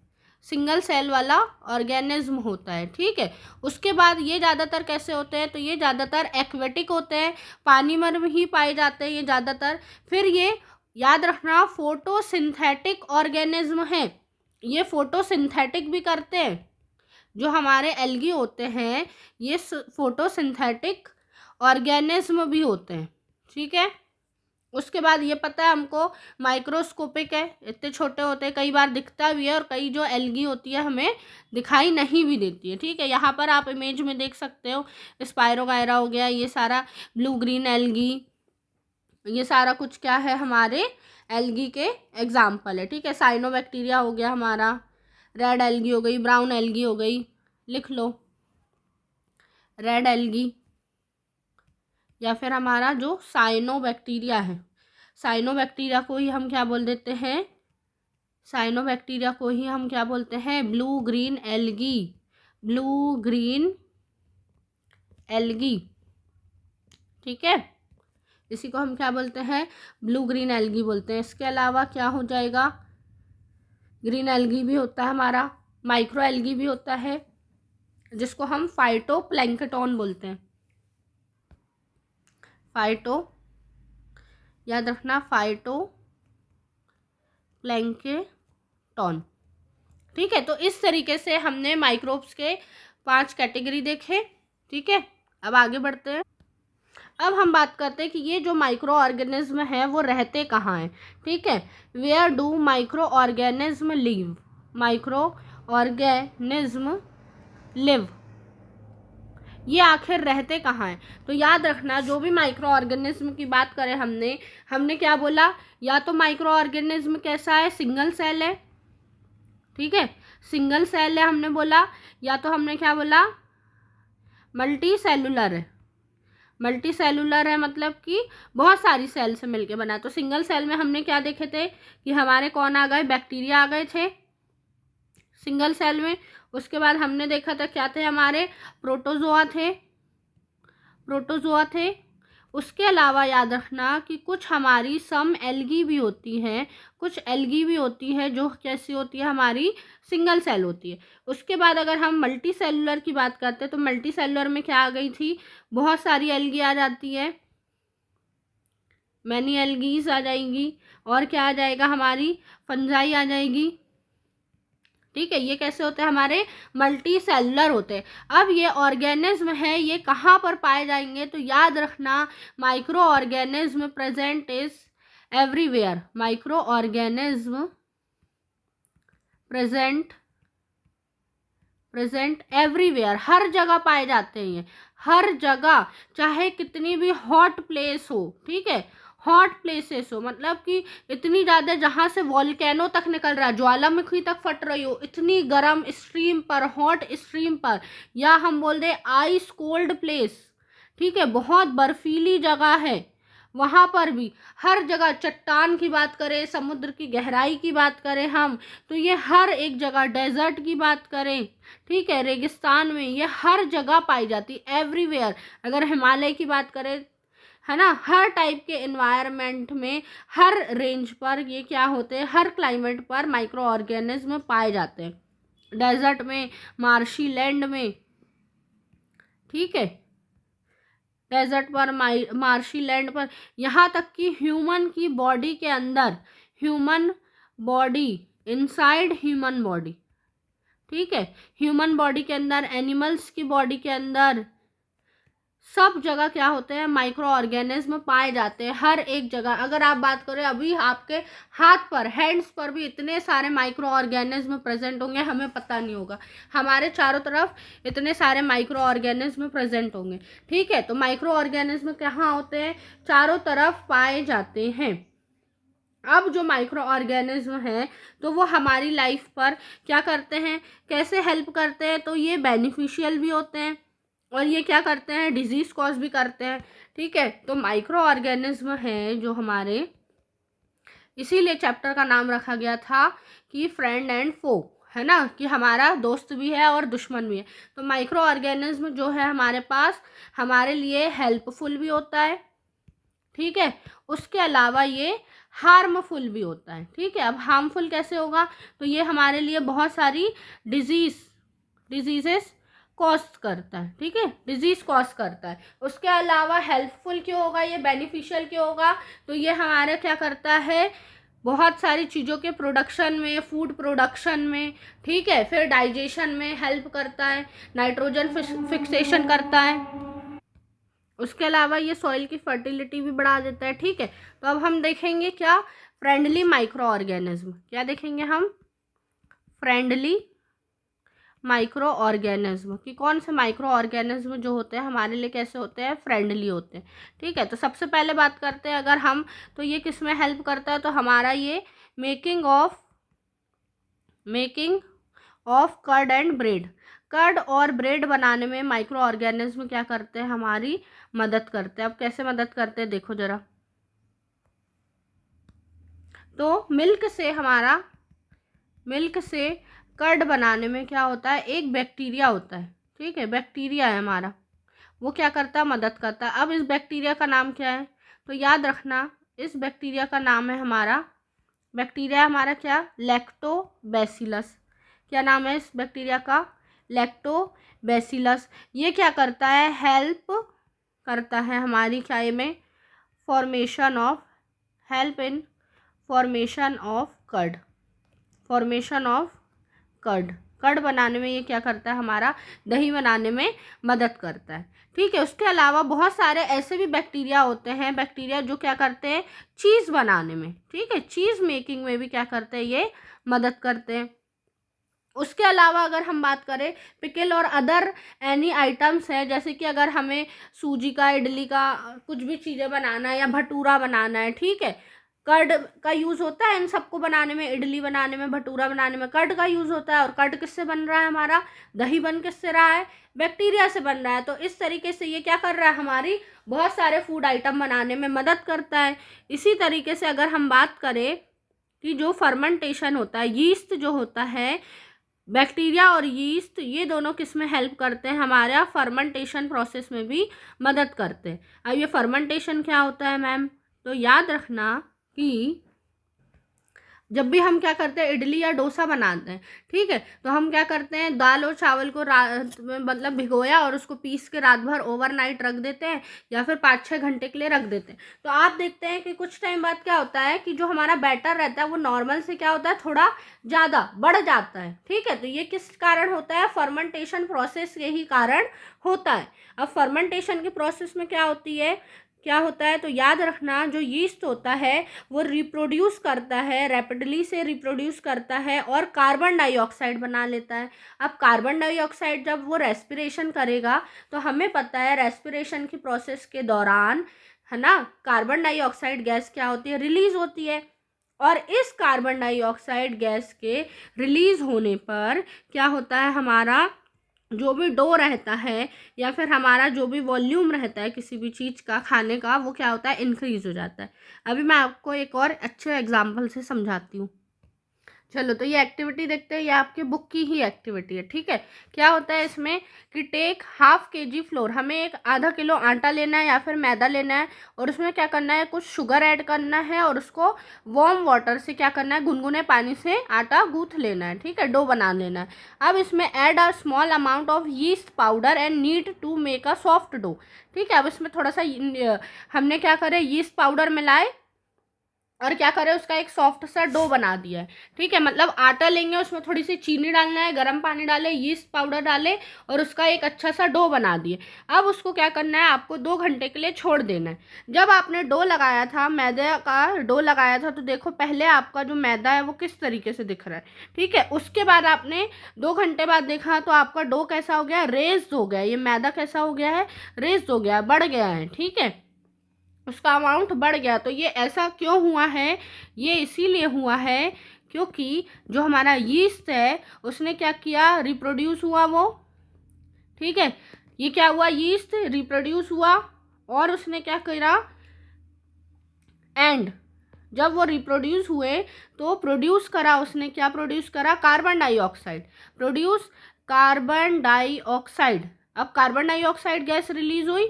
सिंगल सेल वाला ऑर्गेनिज्म होता है। ठीक है, उसके बाद ये ज़्यादातर कैसे होते हैं? तो ये ज़्यादातर एक्वेटिक होते हैं, पानी में ही पाए जाते हैं ये ज़्यादातर। फिर ये याद रखना फोटोसिंथेटिक ऑर्गेनिज्म है, ये फोटोसिंथेटिक भी करते हैं। जो हमारे एल्गी होते हैं ये फोटोसिंथेटिक ऑर्गेनिज्म भी होते हैं। ठीक है, उसके बाद ये पता है हमको माइक्रोस्कोपिक है, इतने छोटे होते हैं, कई बार दिखता भी है और कई जो एल्गी होती है हमें दिखाई नहीं भी देती है। ठीक है, यहाँ पर आप इमेज में देख सकते हो, स्पायरोगायरा हो गया, ये सारा ब्लू ग्रीन एल्गी, ये सारा कुछ क्या है? हमारे एल्गी के एग्जाम्पल है। ठीक है, साइनोबैक्टीरिया हो गया हमारा, रेड एल्गी हो गई, ब्राउन एल्गी हो गई, लिख लो रेड एल्गी। या फिर हमारा जो साइनोबैक्टीरिया है, साइनोबैक्टीरिया को ही हम क्या बोल देते हैं? साइनोबैक्टीरिया को ही हम क्या बोलते हैं? Blue green algae, blue green algae. ठीक है, इसी को हम क्या बोलते हैं? ब्लू ग्रीन एल्गी बोलते हैं। इसके अलावा क्या हो जाएगा? ग्रीन एल्गी भी होता है हमारा, माइक्रो एल्गी भी होता है, जिसको हम फाइटोप्लैंक्टन बोलते हैं। फाइटो, याद रखना, फाइटोप्लैंक्टन। ठीक है, तो इस तरीके से हमने माइक्रोब्स के 5 कैटेगरी देखे। ठीक है, अब आगे बढ़ते हैं। अब हम बात करते हैं कि ये जो माइक्रो ऑर्गेनिज्म है वो रहते कहाँ हैं। ठीक है, where do micro organism live? Micro organism live, ये आखिर रहते कहाँ हैं? तो याद रखना, जो भी माइक्रो ऑर्गेनिज्म की बात करें हमने क्या बोला? या तो माइक्रो ऑर्गेनिज्म कैसा है? सिंगल सेल है। ठीक है, सिंगल सेल है हमने बोला, या तो हमने क्या बोला? मल्टी सेलुलर है। मल्टी सेलुलर है मतलब कि बहुत सारी सेल से मिलके बना। तो सिंगल सेल में हमने क्या देखे थे कि हमारे कौन आ गए? बैक्टीरिया आ गए थे सिंगल सेल में। उसके बाद हमने देखा था क्या थे? हमारे प्रोटोजोआ थे, प्रोटोजोआ थे। उसके अलावा याद रखना कि कुछ हमारी सम एल्गी भी होती हैं, कुछ एल्गी भी होती है जो कैसी होती है? हमारी सिंगल सेल होती है। उसके बाद अगर हम मल्टी सेलुलर की बात करते हैं तो मल्टी सेलुलर में क्या आ गई थी? बहुत सारी एल्गी आ जाती है, मैनी एल्गीज आ जाएंगी, और क्या आ जाएगा? हमारी फंजाई आ जाएगी। ठीक है, ये कैसे होते हैं? हमारे मल्टी सेलुलर होते हैं। अब ये ऑर्गेनिज्म है, ये कहाँ पर पाए जाएंगे? तो याद रखना, microorganism present is everywhere. Microorganism present everywhere, हर जगह पाए जाते हैं ये, हर जगह, चाहे कितनी भी हॉट प्लेस हो। ठीक है, हॉट प्लेसेस हो मतलब कि इतनी ज़्यादा जहाँ से वॉल्केनो तक निकल रहा है, ज्वालामुखी तक फट रही हो, इतनी गर्म स्ट्रीम पर, हॉट स्ट्रीम पर, या हम बोल दें आइस कोल्ड प्लेस। ठीक है, बहुत बर्फीली जगह है, वहाँ पर भी हर जगह, चट्टान की बात करें, समुद्र की गहराई की बात करें हम, तो ये हर एक जगह, डेजर्ट की बात करें, ठीक है, रेगिस्तान में, ये हर जगह पाई जाती, एवरीवेयर। अगर हिमालय की बात करें, है ना, हर टाइप के एनवायरनमेंट में, हर रेंज पर ये क्या होते हैं, हर क्लाइमेट पर माइक्रो ऑर्गेनिज्म पाए जाते हैं। डेजर्ट में, मार्शी लैंड में, ठीक है, डेजर्ट पर, मार्शी लैंड पर, यहाँ तक कि ह्यूमन की बॉडी के अंदर, human body, inside human body, ठीक है, ह्यूमन बॉडी के अंदर, एनिमल्स की बॉडी के अंदर, सब जगह क्या होते हैं, माइक्रो ऑर्गेनिज्म पाए जाते हैं, हर एक जगह। अगर आप बात करें, अभी आपके हाथ पर, हैंड्स पर भी इतने सारे माइक्रो ऑर्गेनिज्म प्रेजेंट होंगे, हमें पता नहीं होगा, हमारे चारों तरफ इतने सारे माइक्रो ऑर्गेनिज्म प्रेजेंट होंगे, ठीक है। तो माइक्रो ऑर्गेनिज्म कहाँ होते हैं, चारों तरफ पाए जाते हैं। अब जो माइक्रो ऑर्गेनिज्म है, तो वो हमारी लाइफ पर क्या करते हैं, कैसे हेल्प करते हैं, तो ये बेनिफिशियल भी होते हैं, और ये क्या करते हैं, डिजीज कॉज भी करते हैं, ठीक है। तो माइक्रो ऑर्गेनिज्म है जो हमारे, इसीलिए चैप्टर का नाम रखा गया था कि फ्रेंड एंड फो, है ना, कि हमारा दोस्त भी है और दुश्मन भी है। तो माइक्रो ऑर्गेनिज्म जो है हमारे पास, हमारे लिए हेल्पफुल भी होता है, ठीक है, उसके अलावा ये हार्मफुल भी होता है, ठीक है। अब हार्मफुल कैसे होगा, तो ये हमारे लिए बहुत सारी डिजीजेस कॉज करता है, ठीक है, डिजीज कॉज करता है। उसके अलावा हेल्पफुल क्यों होगा, ये बेनिफिशियल क्यों होगा, तो ये हमारे क्या करता है, बहुत सारी चीज़ों के प्रोडक्शन में, फूड प्रोडक्शन में, ठीक है, फिर डाइजेशन में हेल्प करता है, नाइट्रोजन फिक्सेशन करता है। उसके अलावा ये सॉइल की फर्टिलिटी भी बढ़ा देता है, ठीक है। तो अब हम देखेंगे क्या, फ्रेंडली माइक्रो ऑर्गेनिज्म, क्या देखेंगे हम, फ्रेंडली माइक्रो ऑर्गेनिज्म, कि कौन से माइक्रो ऑर्गेनिज्म जो होते हैं हमारे लिए कैसे होते हैं, फ्रेंडली होते हैं, ठीक है। तो सबसे पहले बात करते हैं अगर हम, तो ये किस में हेल्प करता है, तो हमारा ये making of curd and bread, curd और ब्रेड बनाने में माइक्रो ऑर्गेनिज्म क्या करते हैं, हमारी मदद करते हैं। अब कैसे मदद करते हैं देखो जरा, तो मिल्क से कर्ड बनाने में क्या होता है, एक बैक्टीरिया होता है, ठीक है, बैक्टीरिया है हमारा, वो क्या करता है, मदद करता है। अब इस बैक्टीरिया का नाम क्या है, तो याद रखना, इस बैक्टीरिया का नाम है हमारा, बैक्टीरिया हमारा क्या, लैक्टोबैसिलस। क्या नाम है इस बैक्टीरिया का, लैक्टोबैसिलस। ये क्या करता है, हेल्प करता है हमारी क्या में, help in formation of curd बनाने में ये क्या करता है, हमारा दही बनाने में मदद करता है, ठीक है। उसके अलावा बहुत सारे ऐसे भी बैक्टीरिया होते हैं, बैक्टीरिया जो क्या करते हैं, चीज़ बनाने में, ठीक है, चीज़ मेकिंग में भी क्या करते हैं, ये मदद करते हैं। उसके अलावा अगर हम बात करें, पिकल और अदर एनी आइटम्स है, जैसे कि अगर हमें सूजी का, इडली का, कुछ भी चीज़ें बनाना है या भटूरा बनाना है, ठीक है, कर्ड का यूज़ होता है इन सबको बनाने में, इडली बनाने में, भटूरा बनाने में कर्ड का यूज़ होता है। और कर्ड किससे बन रहा है, हमारा दही बन किससे रहा है, बैक्टीरिया से बन रहा है। तो इस तरीके से ये क्या कर रहा है, हमारी बहुत सारे फूड आइटम बनाने में मदद करता है। इसी तरीके से अगर हम बात करें कि जो फर्मेंटेशन होता है, यीस्ट जो होता है, बैक्टीरिया और यीस्ट, ये दोनों किस में हेल्प करते हैं, हमारा फर्मेंटेशन प्रोसेस में भी मदद करते हैं। अब ये फर्मेंटेशन क्या होता है मैम, तो याद रखना कि जब भी हम क्या करते हैं, इडली या डोसा बनाते हैं, ठीक है, तो हम क्या करते हैं, दाल और चावल को रात में मतलब भिगोया और उसको पीस के रात भर ओवरनाइट रख देते हैं, या फिर 5-6 घंटे के लिए रख देते हैं। तो आप देखते हैं कि कुछ टाइम बाद क्या होता है कि जो हमारा बैटर रहता है वो नॉर्मल से क्या होता है, थोड़ा ज़्यादा बढ़ जाता है, ठीक है। तो ये किस कारण होता है, फर्मेंटेशन प्रोसेस के ही कारण होता है। अब फर्मेंटेशन के प्रोसेस में क्या होता है, तो याद रखना, जो यीस्ट होता है वो रिप्रोड्यूस करता है, रैपिडली से रिप्रोड्यूस करता है और कार्बन डाइऑक्साइड बना लेता है। अब कार्बन डाइऑक्साइड जब वो रेस्पिरेशन करेगा, तो हमें पता है रेस्पिरेशन की प्रोसेस के दौरान, है ना, कार्बन डाइऑक्साइड गैस क्या होती है, रिलीज होती है। और इस कार्बन डाइऑक्साइड गैस के रिलीज होने पर क्या होता है, हमारा जो भी डो रहता है या फिर हमारा जो भी वॉल्यूम रहता है किसी भी चीज़ का खाने का, वो क्या होता है, इंक्रीज हो जाता है। अभी मैं आपको एक और अच्छे एग्जाम्पल से समझाती हूँ। चलो, तो ये एक्टिविटी देखते हैं, ये आपके बुक की ही एक्टिविटी है, ठीक है। क्या होता है इसमें कि टेक ½ kg फ्लोर, हमें एक ½ किलो आटा लेना है या फिर मैदा लेना है, और उसमें क्या करना है, कुछ शुगर ऐड करना है, और उसको वार्म वाटर से क्या करना है, गुनगुने पानी से आटा गूँथ लेना है, ठीक है, डो बना लेना है। अब इसमें add a small amount of yeast powder and need to make a soft dough, ठीक है। अब इसमें थोड़ा सा हमने क्या करे, यीस्ट पाउडर मिलाए और क्या करें, उसका एक सॉफ्ट सा डो बना दिया है, ठीक है। मतलब आटा लेंगे, उसमें थोड़ी सी चीनी डालना है, गर्म पानी डाले, यीस्ट पाउडर डाले, और उसका एक अच्छा सा डो बना दिए। अब उसको क्या करना है, आपको 2 घंटे के लिए छोड़ देना है। जब आपने डो लगाया था, मैदे का डो लगाया था, तो देखो पहले आपका जो मैदा है वो किस तरीके से दिख रहा है, ठीक है। उसके बाद आपने 2 घंटे बाद देखा तो आपका डो कैसा हो गया, रेज्ड हो गया। ये मैदा कैसा हो गया है, रेज्ड हो गया, बढ़ गया है, ठीक है, उसका अमाउंट बढ़ गया। तो ये ऐसा क्यों हुआ है, ये इसीलिए हुआ है क्योंकि जो हमारा यीस्ट है उसने क्या किया, रिप्रोड्यूस हुआ वो, ठीक है। ये क्या हुआ, यीस्ट रिप्रोड्यूस हुआ, और उसने क्या करा, एंड जब वो रिप्रोड्यूस हुए तो प्रोड्यूस करा उसने, क्या प्रोड्यूस करा, carbon dioxide, produce carbon dioxide. अब कार्बन डाइऑक्साइड गैस रिलीज हुई,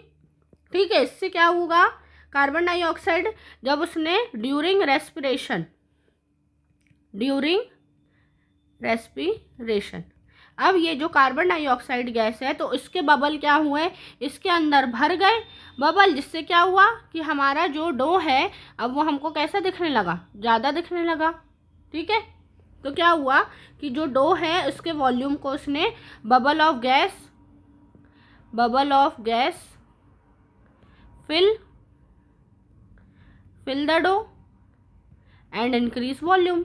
ठीक है। इससे क्या होगा, कार्बन डाइऑक्साइड जब उसने ड्यूरिंग रेस्पिरेशन, अब ये जो कार्बन डाइऑक्साइड गैस है तो इसके बबल क्या हुए, इसके अंदर भर गए बबल, जिससे क्या हुआ कि हमारा जो डो है अब वो हमको कैसा दिखने लगा, ज़्यादा दिखने लगा, ठीक है। तो क्या हुआ कि जो डो है उसके वॉल्यूम को उसने bubble of gas fill the dough and increase volume,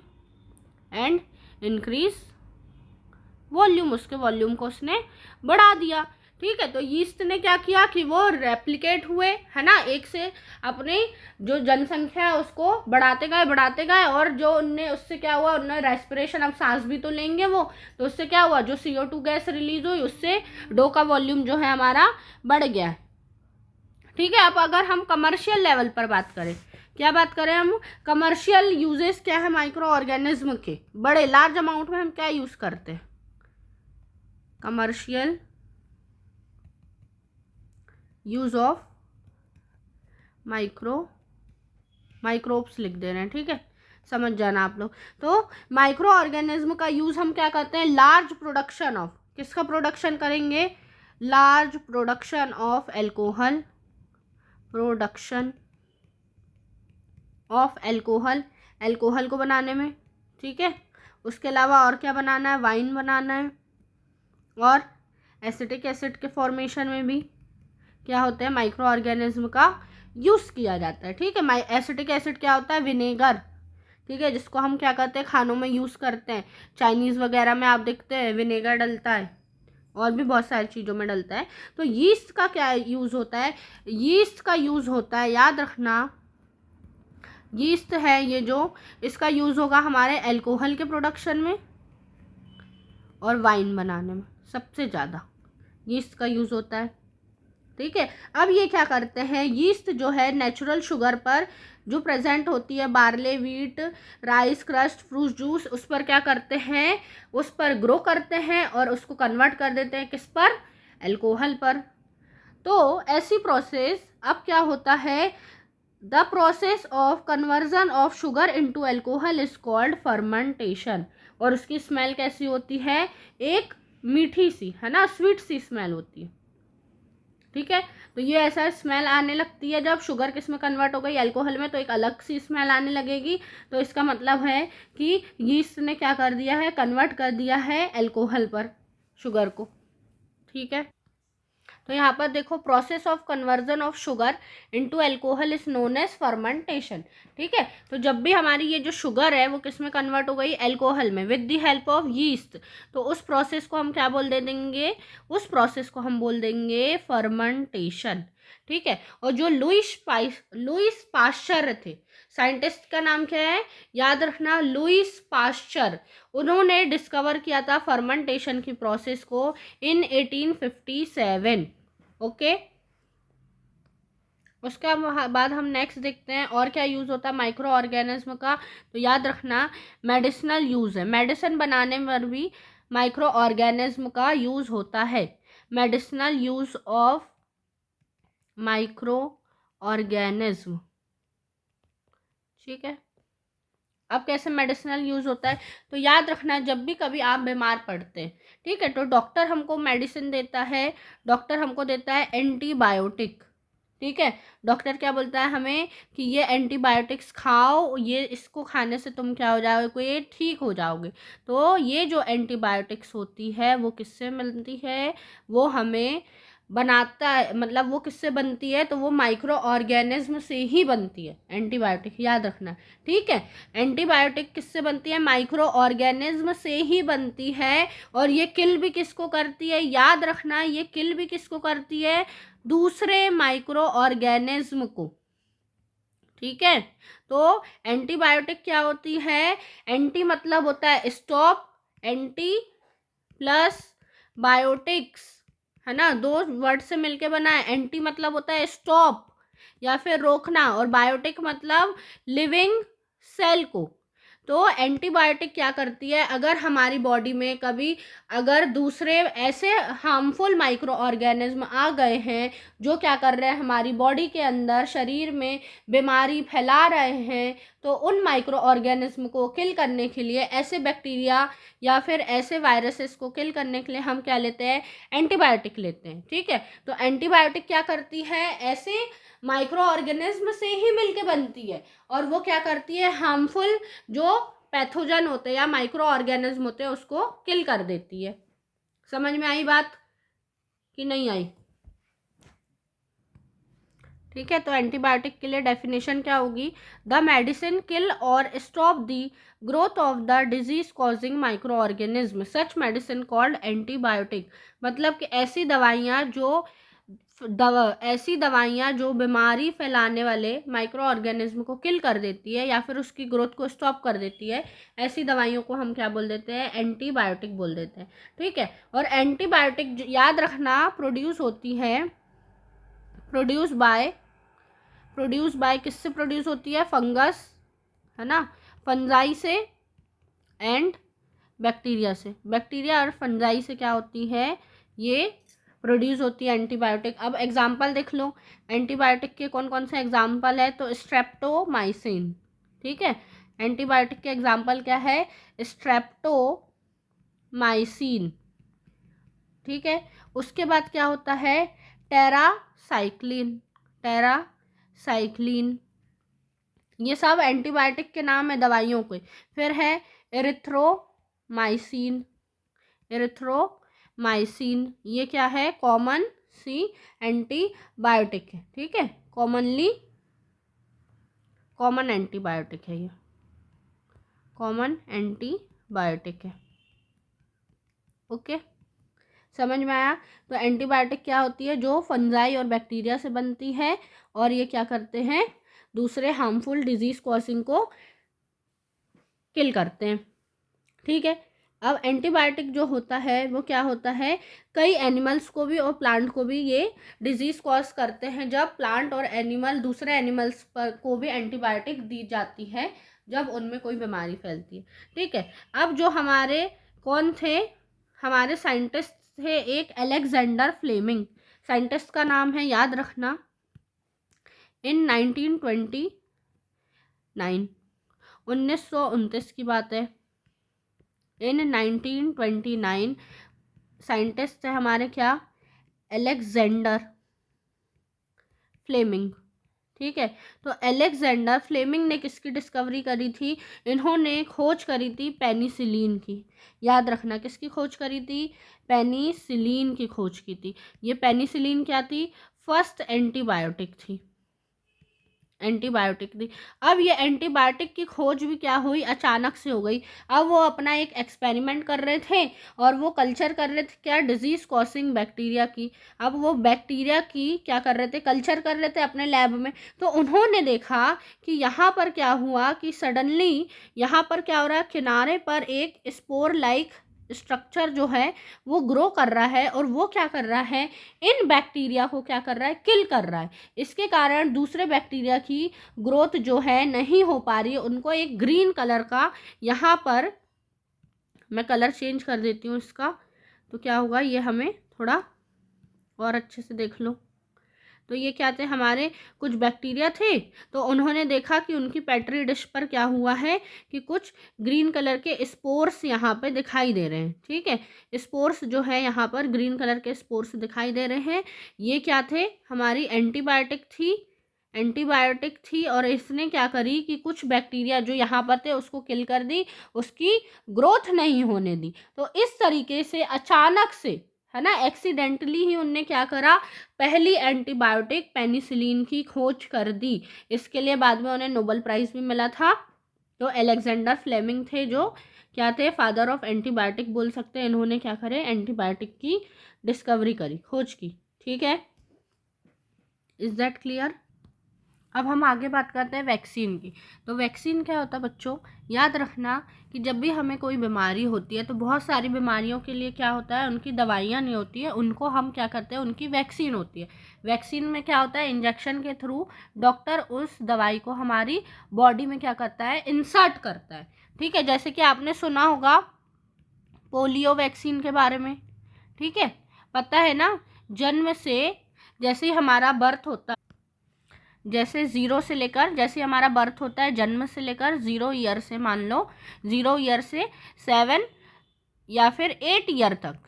उसके वॉल्यूम को उसने बढ़ा दिया, ठीक है। तो यीस्ट ने क्या किया कि वो रेप्लिकेट हुए, है ना, एक से अपनी जो जनसंख्या है उसको बढ़ाते गए, और जो उनने उससे क्या हुआ, उन्होंने रेस्पिरेशन, अब सांस भी तो लेंगे वो, तो उससे क्या हुआ, जो CO2 गैस रिलीज हुई उससे डो का वॉल्यूम जो है हमारा बढ़ गया, ठीक है। अब अगर हम कमर्शियल लेवल पर बात करें, क्या बात करें हम, कमर्शियल यूजेस क्या है माइक्रो ऑर्गेनिज्म के, बड़े लार्ज अमाउंट में हम क्या यूज करते हैं, कमर्शियल यूज ऑफ माइक्रोब्स लिख दे रहे हैं, ठीक है, समझ जाना आप लोग। तो माइक्रो ऑर्गेनिज्म का यूज हम क्या करते हैं, लार्ज प्रोडक्शन ऑफ, किसका प्रोडक्शन करेंगे, large production of alcohol, alcohol को बनाने में, ठीक है। उसके अलावा और क्या बनाना है, वाइन बनाना है, और एसिटिक एसिड के फॉर्मेशन में भी क्या होता है, माइक्रो ऑर्गेनिज्म का यूज़ किया जाता है, ठीक है। एसिटिक एसिड क्या होता है, विनेगर, ठीक है, जिसको हम क्या करते हैं, खानों में यूज़ करते हैं, चाइनीज़ वगैरह में आप देखते हैं विनेगर डलता है, और भी बहुत सारी चीज़ों में डलता है। तो यीस्ट का क्या यूज़ होता है, यीस्ट का यूज़ होता है, याद रखना, यीस्ट है ये जो, इसका यूज़ होगा हमारे एल्कोहल के प्रोडक्शन में और वाइन बनाने में, सबसे ज़्यादा यीस्ट का यूज़ होता है, ठीक है। अब ये क्या करते हैं, यीस्ट जो है नेचुरल शुगर पर जो प्रेजेंट होती है, barley, wheat, rice crust, fruit juice, उस पर क्या करते हैं, उस पर ग्रो करते हैं और उसको कन्वर्ट कर देते हैं, किस पर, एल्कोहल पर। तो ऐसी प्रोसेस, अब क्या होता है, the process of conversion of sugar into alcohol is called fermentation, और उसकी स्मेल कैसी होती है, एक मीठी सी, है ना, स्वीट सी स्मेल होती है, ठीक है। तो ये ऐसा स्मेल आने लगती है जब शुगर किस में कन्वर्ट हो गई, एल्कोहल में, तो एक अलग सी स्मेल आने लगेगी। तो इसका मतलब है कि यीस्ट ने क्या कर दिया है, कन्वर्ट कर दिया है एल्कोहल पर शुगर को, ठीक है। तो यहाँ पर देखो, process of conversion of sugar into alcohol is known as fermentation, ठीक है। तो जब भी हमारी ये जो शुगर है वो किस में कन्वर्ट हो गई, एल्कोहल में, with the help of yeast, तो उस प्रोसेस को हम क्या बोल दे देंगे, उस प्रोसेस को हम बोल देंगे फर्मेंटेशन, ठीक है। और जो लुईस पाश्चर थे, साइंटिस्ट का नाम क्या है, याद रखना, लुईस पाश्चर। उन्होंने डिस्कवर किया था फर्मेंटेशन की प्रोसेस को इन 1857। ओके। उसके बाद हम नेक्स्ट देखते हैं और क्या यूज़ होता है माइक्रो ऑर्गेनिज्म का। तो याद रखना मेडिसिनल यूज़ है, मेडिसिन बनाने में भी माइक्रो ऑर्गेनिज्म का यूज़ होता है। Medicinal use of micro organism, ठीक है। अब कैसे मेडिसिनल यूज़ होता है, तो याद रखना जब भी कभी आप बीमार पड़ते हैं, ठीक है, तो डॉक्टर हमको मेडिसिन देता है, डॉक्टर हमको देता है एंटीबायोटिक, ठीक है। डॉक्टर क्या बोलता है हमें कि ये एंटीबायोटिक्स खाओ, ये इसको खाने से तुम क्या हो जाओगे, ये ठीक हो जाओगे। तो ये जो एंटीबायोटिक्स होती है वो किससे मिलती है, वो हमें बनाता है, मतलब वो किससे बनती है, तो वो माइक्रो ऑर्गेनिज्म से ही बनती है एंटीबायोटिक, याद रखना, ठीक है। एंटीबायोटिक किससे बनती है, माइक्रो ऑर्गेनिज्म से ही बनती है। और ये किल भी किसको करती है, याद रखना, ये किल भी किसको करती है, दूसरे माइक्रो ऑर्गेनिज्म को, ठीक है। तो एंटीबायोटिक क्या होती है, एंटी मतलब होता है स्टॉप, एंटी प्लस बायोटिक्स, है ना, दो वर्ड से मिलके बना है। एंटी मतलब होता है स्टॉप या फिर रोकना, और बायोटिक मतलब लिविंग सेल को। तो एंटीबायोटिक क्या करती है, अगर हमारी बॉडी में कभी अगर दूसरे ऐसे हार्मफुल माइक्रो ऑर्गेनिज्म आ गए हैं जो क्या कर रहे हैं, हमारी बॉडी के अंदर शरीर में बीमारी फैला रहे हैं, तो उन माइक्रो ऑर्गेनिज्म को किल करने के लिए, ऐसे बैक्टीरिया या फिर ऐसे वायरसेस को किल करने के लिए हम क्या लेते हैं, एंटीबायोटिक लेते हैं, ठीक है। तो एंटीबायोटिक क्या करती है, ऐसे माइक्रो ऑर्गेनिज्म से ही मिलके बनती है, और वो क्या करती है, हार्मफुल जो पैथोजन होते हैं या माइक्रो ऑर्गेनिज्म होते हैं उसको किल कर देती है। समझ में आई बात कि नहीं आई, ठीक है। तो एंटीबायोटिक के लिए डेफिनेशन क्या होगी, द मेडिसिन किल और stop the growth of the disease causing micro organism, such medicine called antibiotic. मतलब कि ऐसी दवाइयाँ जो बीमारी फैलाने वाले माइक्रो ऑर्गेनिज्म को किल कर देती है या फिर उसकी ग्रोथ को स्टॉप कर देती है, ऐसी दवाइयों को हम क्या बोल देते हैं, एंटीबायोटिक बोल देते हैं, ठीक है। और एंटीबायोटिक याद रखना प्रोड्यूस बाय किससे प्रोड्यूस होती है, फंगस, है ना, फंजाई से एंड बैक्टीरिया से, बैक्टीरिया और फंजाई से क्या होती है, ये प्रोड्यूस होती है एंटीबायोटिक। अब एग्जांपल देख लो, एंटीबायोटिक के कौन कौन से एग्जांपल है, तो स्ट्रेप्टोमाइसिन, ठीक है। एंटीबायोटिक के एग्जांपल क्या है, स्ट्रेप्टोमाइसिन, ठीक है। उसके बाद क्या होता है, टेरासाइक्लिन, ये सब एंटीबायोटिक के नाम है दवाइयों के। फिर है एरिथ्रोमाइसिन, ये क्या है, कॉमन सी एंटीबायोटिक है, ठीक है, कॉमन एंटीबायोटिक है, ये कॉमन एंटीबायोटिक है। ओके, समझ में आया। तो एंटीबायोटिक क्या होती है, जो फंजाई और बैक्टीरिया से बनती है, और ये क्या करते हैं, दूसरे हार्मफुल डिजीज कॉजिंग को किल करते हैं, ठीक है। अब एंटीबायोटिक जो होता है वो क्या होता है, कई एनिमल्स को भी और प्लांट को भी ये डिजीज कॉज करते हैं, जब प्लांट और एनिमल दूसरे एनिमल्स पर को भी एंटीबायोटिक दी जाती है जब उनमें कोई बीमारी फैलती है, ठीक है। अब जो हमारे कौन थे, हमारे साइंटिस्ट थे एक अलेक्जेंडर फ्लेमिंग, साइंटिस्ट का नाम है, याद रखना, इन 1929, 1929 की बात है, इन 1929 साइंटिस्ट है हमारे क्या, अलेक्जेंडर फ्लेमिंग, ठीक है। तो अलेक्जेंडर फ्लेमिंग ने किसकी डिस्कवरी करी थी, इन्होंने खोज करी थी पेनिसिलिन की, याद रखना, किसकी खोज करी थी, पेनिसिलिन की खोज की थी। ये पेनिसिलिन क्या थी, फर्स्ट एंटीबायोटिक थी, एंटीबायोटिक दी। अब ये एंटीबायोटिक की खोज भी क्या हुई, अचानक से हो गई। अब वो अपना एक एक्सपेरिमेंट कर रहे थे और वो कल्चर कर रहे थे क्या, डिजीज कॉजिंग बैक्टीरिया की। अब वो बैक्टीरिया की क्या कर रहे थे, कल्चर कर रहे थे अपने लैब में। तो उन्होंने देखा कि यहाँ पर क्या हुआ कि सडनली यहाँ पर क्या हो रहा है, किनारे पर एक स्पोर लाइक स्ट्रक्चर जो है वो ग्रो कर रहा है और वो क्या कर रहा है, इन बैक्टीरिया को क्या कर रहा है, किल कर रहा है। इसके कारण दूसरे बैक्टीरिया की ग्रोथ जो है नहीं हो पा रही है। उनको एक ग्रीन कलर का, यहाँ पर मैं कलर चेंज कर देती हूँ इसका, तो क्या होगा, ये हमें थोड़ा और अच्छे से देख लो। तो ये क्या थे, हमारे कुछ बैक्टीरिया थे। तो उन्होंने देखा कि उनकी पेट्री डिश पर क्या हुआ है कि कुछ ग्रीन कलर के स्पोर्स यहाँ पे दिखाई दे रहे हैं। ठीक है, स्पोर्स जो है यहाँ पर ग्रीन कलर के स्पोर्स दिखाई दे रहे हैं। ये क्या थे, हमारी एंटीबायोटिक थी और इसने क्या करी कि कुछ बैक्टीरिया जो यहाँ पर थे उसको किल कर दी, उसकी ग्रोथ नहीं होने दी। तो इस तरीके से अचानक से, है ना, एक्सीडेंटली ही उनने क्या करा, पहली एंटीबायोटिक पेनिसिलिन की खोज कर दी। इसके लिए बाद में उन्हें नोबेल प्राइज़ भी मिला था। तो अलेक्जेंडर फ्लेमिंग थे, जो क्या थे, फादर ऑफ एंटीबायोटिक बोल सकते हैं। इन्होंने क्या करे, एंटीबायोटिक की डिस्कवरी करी, खोज की। ठीक है, इज दैट क्लियर। अब हम आगे बात करते हैं वैक्सीन की। तो वैक्सीन क्या होता है बच्चों, याद रखना कि जब भी हमें कोई बीमारी होती है तो बहुत सारी बीमारियों के लिए क्या होता है, उनकी दवाइयाँ नहीं होती है, उनको हम क्या करते हैं, उनकी वैक्सीन होती है। वैक्सीन में क्या होता है, इंजेक्शन के थ्रू डॉक्टर उस दवाई को हमारी बॉडी में क्या करता है, इंसर्ट करता है। ठीक है, जैसे कि आपने सुना होगा पोलियो वैक्सीन के बारे में। ठीक है, पता है ना, जन्म से जैसे ही हमारा बर्थ होता है, जैसे जैसे हमारा बर्थ होता है, जन्म से लेकर 0 ईयर से, मान लो 0 ईयर से 7 या फिर 8 ईयर तक।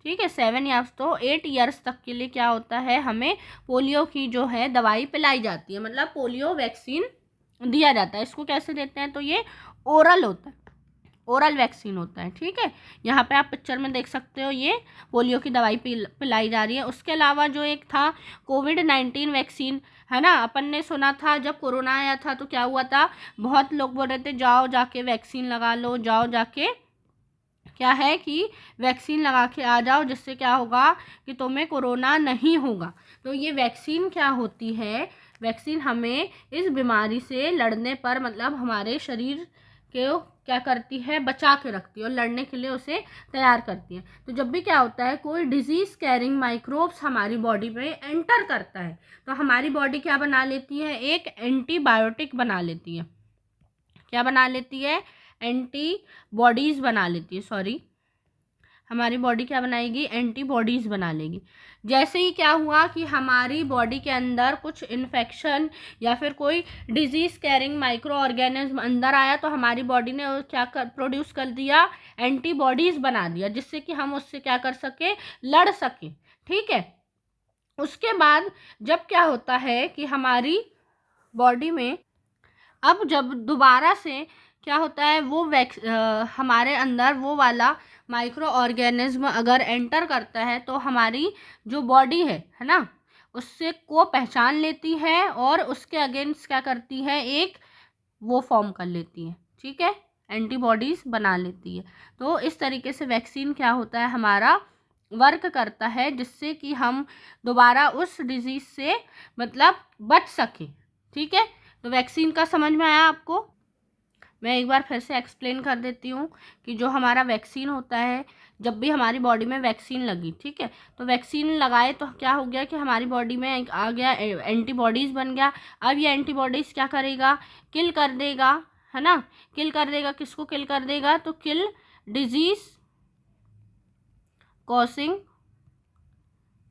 ठीक है, 7 या तो 8 ईयर्स तक के लिए क्या होता है, हमें पोलियो की जो है दवाई पिलाई जाती है, मतलब पोलियो वैक्सीन दिया जाता है। इसको कैसे देते हैं, तो ये ओरल होता है, ओरल वैक्सीन होता है। ठीक है, यहाँ पे आप पिक्चर में देख सकते हो, ये पोलियो की दवाई पिलाई जा रही है। उसके अलावा जो एक था कोविड-19 वैक्सीन, है ना, अपन ने सुना था जब कोरोना आया था तो क्या हुआ था, बहुत लोग बोल रहे थे जाओ जाके वैक्सीन लगा लो, जाओ जाके क्या है कि वैक्सीन लगा के आ जाओ, जिससे क्या होगा कि तुम्हें कोरोना नहीं होगा। तो ये वैक्सीन क्या होती है, वैक्सीन हमें इस बीमारी से लड़ने पर, मतलब हमारे शरीर को क्या करती है, बचा के रखती है और लड़ने के लिए उसे तैयार करती है। तो जब भी क्या होता है, कोई डिजीज़ कैरिंग माइक्रोब्स हमारी बॉडी में एंटर करता है तो हमारी बॉडी क्या बना लेती है, एक एंटीबायोटिक बना लेती है। क्या बना लेती है, एंटीबॉडीज़ बना लेती है, सॉरी, हमारी बॉडी क्या बनाएगी, एंटीबॉडीज़ बना लेगी। जैसे ही क्या हुआ कि हमारी बॉडी के अंदर कुछ इन्फेक्शन या फिर कोई डिजीज़ कैरिंग माइक्रो ऑर्गेनिज्म अंदर आया तो हमारी बॉडी ने क्या प्रोड्यूस कर दिया, एंटीबॉडीज़ बना दिया, जिससे कि हम उससे क्या कर सके, लड़ सके। ठीक है, उसके बाद जब क्या होता है कि हमारी बॉडी में अब जब दोबारा से क्या होता है, वो हमारे अंदर वो वाला माइक्रो ऑर्गेनिज्म अगर एंटर करता है तो हमारी जो बॉडी है ना, उससे को पहचान लेती है और उसके अगेंस्ट क्या करती है, एक वो फॉर्म कर लेती है। ठीक है, एंटीबॉडीज़ बना लेती है। तो इस तरीके से वैक्सीन क्या होता है, हमारा वर्क करता है, जिससे कि हम दोबारा उस डिजीज़ से मतलब बच सकें। ठीक है, तो वैक्सीन का समझ में आया आपको। मैं एक बार फिर से एक्सप्लेन कर देती हूँ कि जो हमारा वैक्सीन होता है, जब भी हमारी बॉडी में वैक्सीन लगी, ठीक है, तो वैक्सीन लगाए तो क्या हो गया कि हमारी बॉडी में आ गया, एंटीबॉडीज़ बन गया। अब ये एंटीबॉडीज़ क्या करेगा, किल कर देगा, है ना, किल कर देगा। किसको किल कर देगा, तो किल डिजीज़ कॉजिंग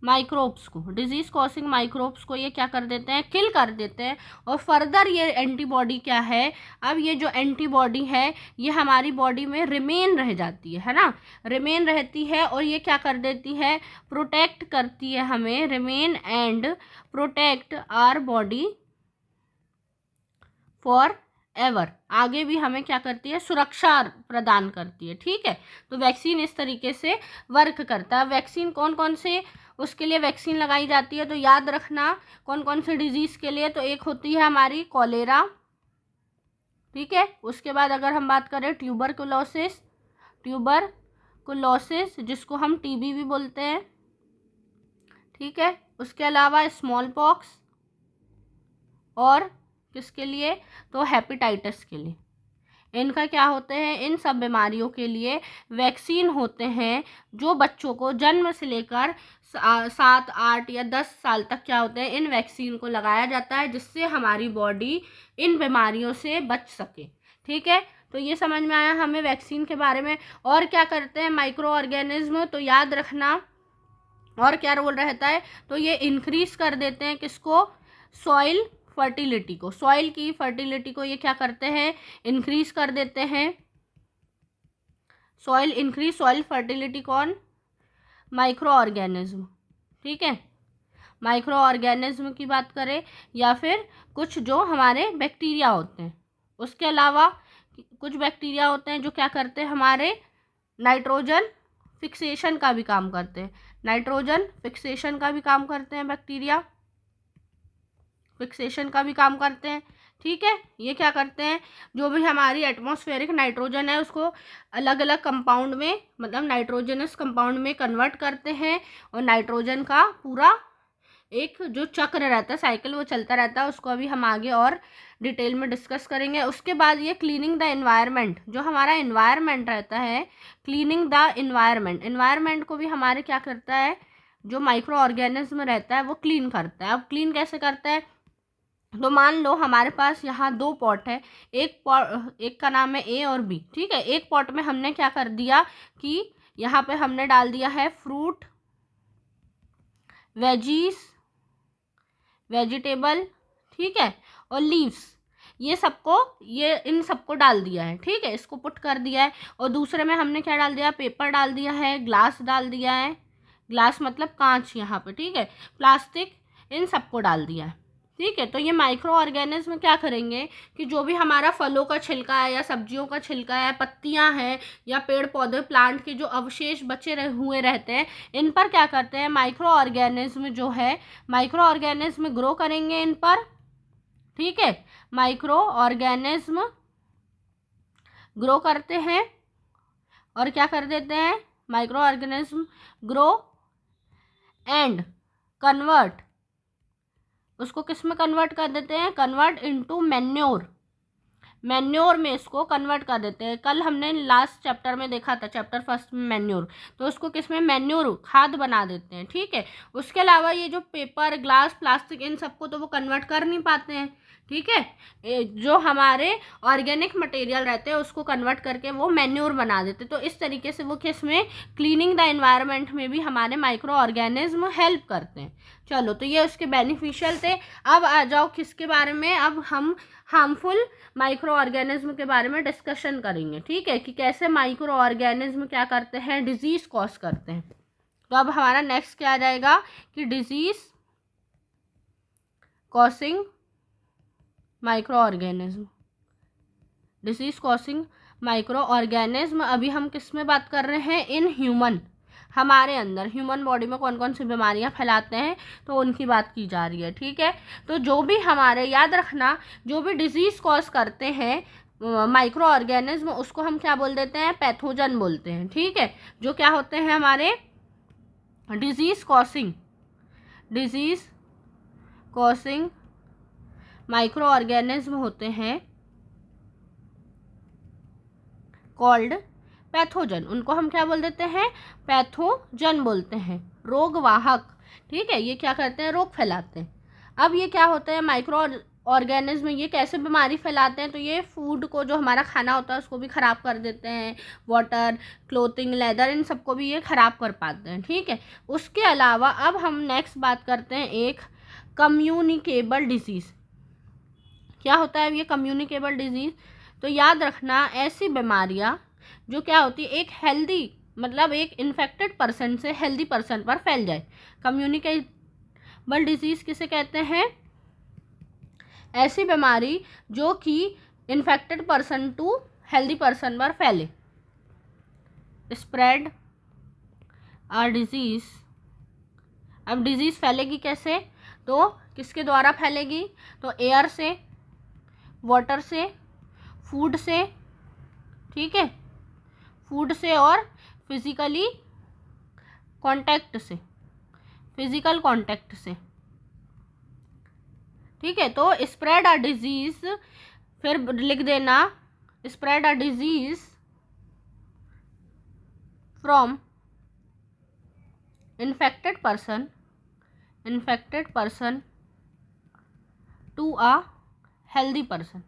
माइक्रोब्स को, डिजीज़ कॉजिंग माइक्रोब्स को ये क्या कर देते हैं, किल कर देते हैं। और फर्दर ये एंटीबॉडी क्या है, अब ये जो एंटीबॉडी है ये हमारी बॉडी में रिमेन रह जाती है ना, रिमेन रहती है और ये क्या कर देती है, प्रोटेक्ट करती है हमें, remain and protect our body forever, आगे भी हमें क्या करती है, सुरक्षा प्रदान करती है। ठीक है, तो वैक्सीन इस तरीके से वर्क करता है। वैक्सीन कौन कौन से उसके लिए वैक्सीन लगाई जाती है। तो याद रखना कौन कौन से डिजीज़ के लिए, तो एक होती है हमारी कॉलेरा, ठीक है। उसके बाद अगर हम बात करें ट्यूबरकुलोसिस जिसको हम टीबी भी बोलते हैं, ठीक है। उसके अलावा स्मॉल पॉक्स, और किसके लिए, तो हेपेटाइटिस के लिए। इनका क्या होते हैं, इन सब बीमारियों के लिए वैक्सीन होते हैं जो बच्चों को जन्म से लेकर 7, 8 या 10 साल तक क्या होते हैं, इन वैक्सीन को लगाया जाता है, जिससे हमारी बॉडी इन बीमारियों से बच सके, ठीक है। तो ये समझ में आया हमें वैक्सीन के बारे में। और क्या करते हैं माइक्रो ऑर्गेनिज्म, तो याद रखना और क्या रोल रहता है, तो ये इंक्रीज कर देते हैं किसको, सॉइल फर्टिलिटी को, सॉइल की फर्टिलिटी को ये क्या करते हैं, इंक्रीज कर देते हैं। सॉइल फर्टिलिटी कौन, माइक्रो ऑर्गेनिज्म, ठीक है। माइक्रो ऑर्गेनिज्म की बात करें या फिर कुछ जो हमारे बैक्टीरिया होते हैं, उसके अलावा कुछ बैक्टीरिया होते हैं जो क्या करते हैं, हमारे नाइट्रोजन फिक्सेशन का भी काम करते हैं, नाइट्रोजन फिक्सेशन का भी काम करते हैं, बैक्टीरिया फिक्सेशन का भी काम करते हैं, ठीक है। ये क्या करते हैं, जो भी हमारी एटमॉस्फेरिक नाइट्रोजन है उसको अलग अलग कंपाउंड में, मतलब नाइट्रोजनस कंपाउंड में कन्वर्ट करते हैं, और नाइट्रोजन का पूरा एक जो चक्र रहता है, साइकिल, वो चलता रहता है। उसको अभी हम आगे और डिटेल में डिस्कस करेंगे। उसके बाद ये क्लीनिंग द एनवायरनमेंट, जो हमारा एनवायरनमेंट रहता है, क्लीनिंग द एनवायरनमेंट को भी हमारे क्या करता है, जो माइक्रो ऑर्गेनिज्म रहता है वो क्लीन करता है। अब क्लीन कैसे करता है, तो मान लो हमारे पास यहाँ 2 पॉट है, एक का नाम है ए और बी, ठीक है। एक पॉट में हमने क्या कर दिया कि यहाँ पे हमने डाल दिया है फ्रूट, वेजिटेबल, ठीक है, और लीव्स, ये इन सबको डाल दिया है, ठीक है, इसको पुट कर दिया है। और दूसरे में हमने क्या डाल दिया, पेपर डाल दिया है, ग्लास डाल दिया है, ग्लास मतलब कांच यहाँ पे, ठीक है, प्लास्टिक, इन सबको डाल दिया है, ठीक है। तो ये माइक्रो ऑर्गेनिज्म क्या करेंगे कि जो भी हमारा फलों का छिलका है या सब्जियों का छिलका है, पत्तियां हैं या पेड़ पौधे प्लांट के जो अवशेष बचे हुए रहते हैं, इन पर क्या करते हैं, माइक्रो ऑर्गेनिज्म जो है, माइक्रो ऑर्गेनिज्म ग्रो करेंगे इन पर, ठीक है। माइक्रो ऑर्गेनिज्म ग्रो करते हैं और क्या कर देते हैं, micro organism grow and convert, उसको किस में कन्वर्ट कर देते हैं, कन्वर्ट इनटू मैन्योर में इसको कन्वर्ट कर देते हैं। कल हमने लास्ट चैप्टर में देखा था, चैप्टर फर्स्ट में मैन्योर, तो उसको किस में, मैन्योर, खाद बना देते हैं, ठीक है। उसके अलावा ये जो पेपर, ग्लास, प्लास्टिक, इन सबको तो वो कन्वर्ट कर नहीं पाते हैं, ठीक है। जो हमारे ऑर्गेनिक मटेरियल रहते हैं उसको कन्वर्ट करके वो मैन्योर बना देते। तो इस तरीके से वो किस में, क्लीनिंग द एनवायरनमेंट में भी हमारे माइक्रो ऑर्गेनिज्म हेल्प करते हैं। चलो, तो ये उसके बेनिफिशियल थे। अब आ जाओ किसके बारे में, अब हम हार्मफुल माइक्रो ऑर्गेनिज्म के बारे में डिस्कशन करेंगे, ठीक है, कि कैसे माइक्रो ऑर्गेनिज्म क्या करते हैं, डिजीज कॉज करते हैं। तो अब हमारा नेक्स्ट क्या आ जाएगा कि disease causing micro organism, disease causing micro organism. अभी हम किस में बात कर रहे हैं, इन ह्यूमन, हमारे अंदर ह्यूमन बॉडी में कौन कौन सी बीमारियां फैलाते हैं, तो उनकी बात की जा रही है, ठीक है। तो जो भी हमारे, याद रखना, जो भी डिजीज कॉज करते हैं माइक्रो ऑर्गेनिज्म, उसको हम क्या बोल देते हैं, पैथोजन बोलते हैं, ठीक है। जो क्या होते हैं हमारे डिजीज कॉसिंग माइक्रो ऑर्गेनिज्म होते हैं कॉल्ड पैथोजन, उनको हम क्या बोल देते हैं, पैथोजन बोलते हैं, रोगवाहक, ठीक है। ये क्या करते हैं, रोग फैलाते हैं। अब ये क्या होता है, माइक्रो ऑर्गेनिज्म, ये कैसे बीमारी फैलाते हैं, तो ये फूड को, जो हमारा खाना होता है उसको भी ख़राब कर देते हैं, वाटर, क्लोथिंग, लेदर, इन सबको भी ये ख़राब कर पाते हैं, ठीक है। उसके अलावा अब हम नेक्स्ट बात करते हैं एक कम्युनिकेबल डिजीज़। क्या होता है ये कम्युनिकेबल डिजीज़, तो याद रखना ऐसी बीमारियां जो क्या होती है, एक हेल्दी, मतलब एक इन्फेक्टेड पर्सन से हेल्दी पर्सन पर फैल जाए। कम्युनिकेबल डिजीज़ किसे कहते हैं, ऐसी बीमारी जो कि infected person to healthy person पर फैले। स्प्रेड अ डिजीज अब डिजीज़ फैलेगी कैसे, तो किसके द्वारा फैलेगी, तो एयर से, वाटर से, फूड से, ठीक है, फूड से और फिजिकली कांटेक्ट से, फिजिकल कांटेक्ट से, ठीक है। तो स्प्रेड अ डिजीज, फिर लिख देना spread a disease from infected person to a healthy person.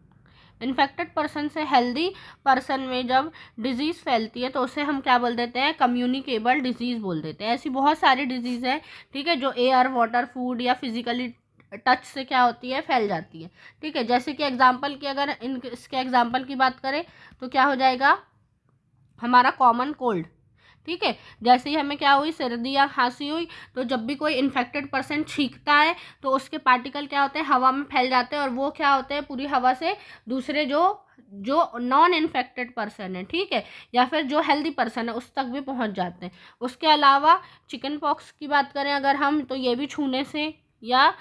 Infected person से हेल्दी पर्सन में जब डिजीज़ फैलती है तो उसे हम क्या बोल देते हैं, कम्युनिकेबल डिजीज़ बोल देते हैं। ऐसी बहुत सारी डिजीज़ है, ठीक है, जो एयर, वाटर, फूड या फिजिकली टच से क्या होती है, फैल जाती है, ठीक है। जैसे कि एग्जांपल की अगर इसके एग्जांपल की बात करें तो क्या हो जाएगा, हमारा कॉमन कोल्ड, ठीक है। जैसे ही हमें क्या हुई, सर्दी या खांसी हुई, तो जब भी कोई इन्फेक्टेड पर्सन छींकता है तो उसके पार्टिकल क्या होते हैं, हवा में फैल जाते हैं, और वो क्या होते हैं, पूरी हवा से दूसरे जो नॉन इन्फेक्टेड पर्सन है, ठीक है, या फिर जो हेल्दी पर्सन है उस तक भी पहुंच जाते हैं। उसके अलावा चिकन पॉक्स की बात करें अगर हम, तो ये भी छूने से या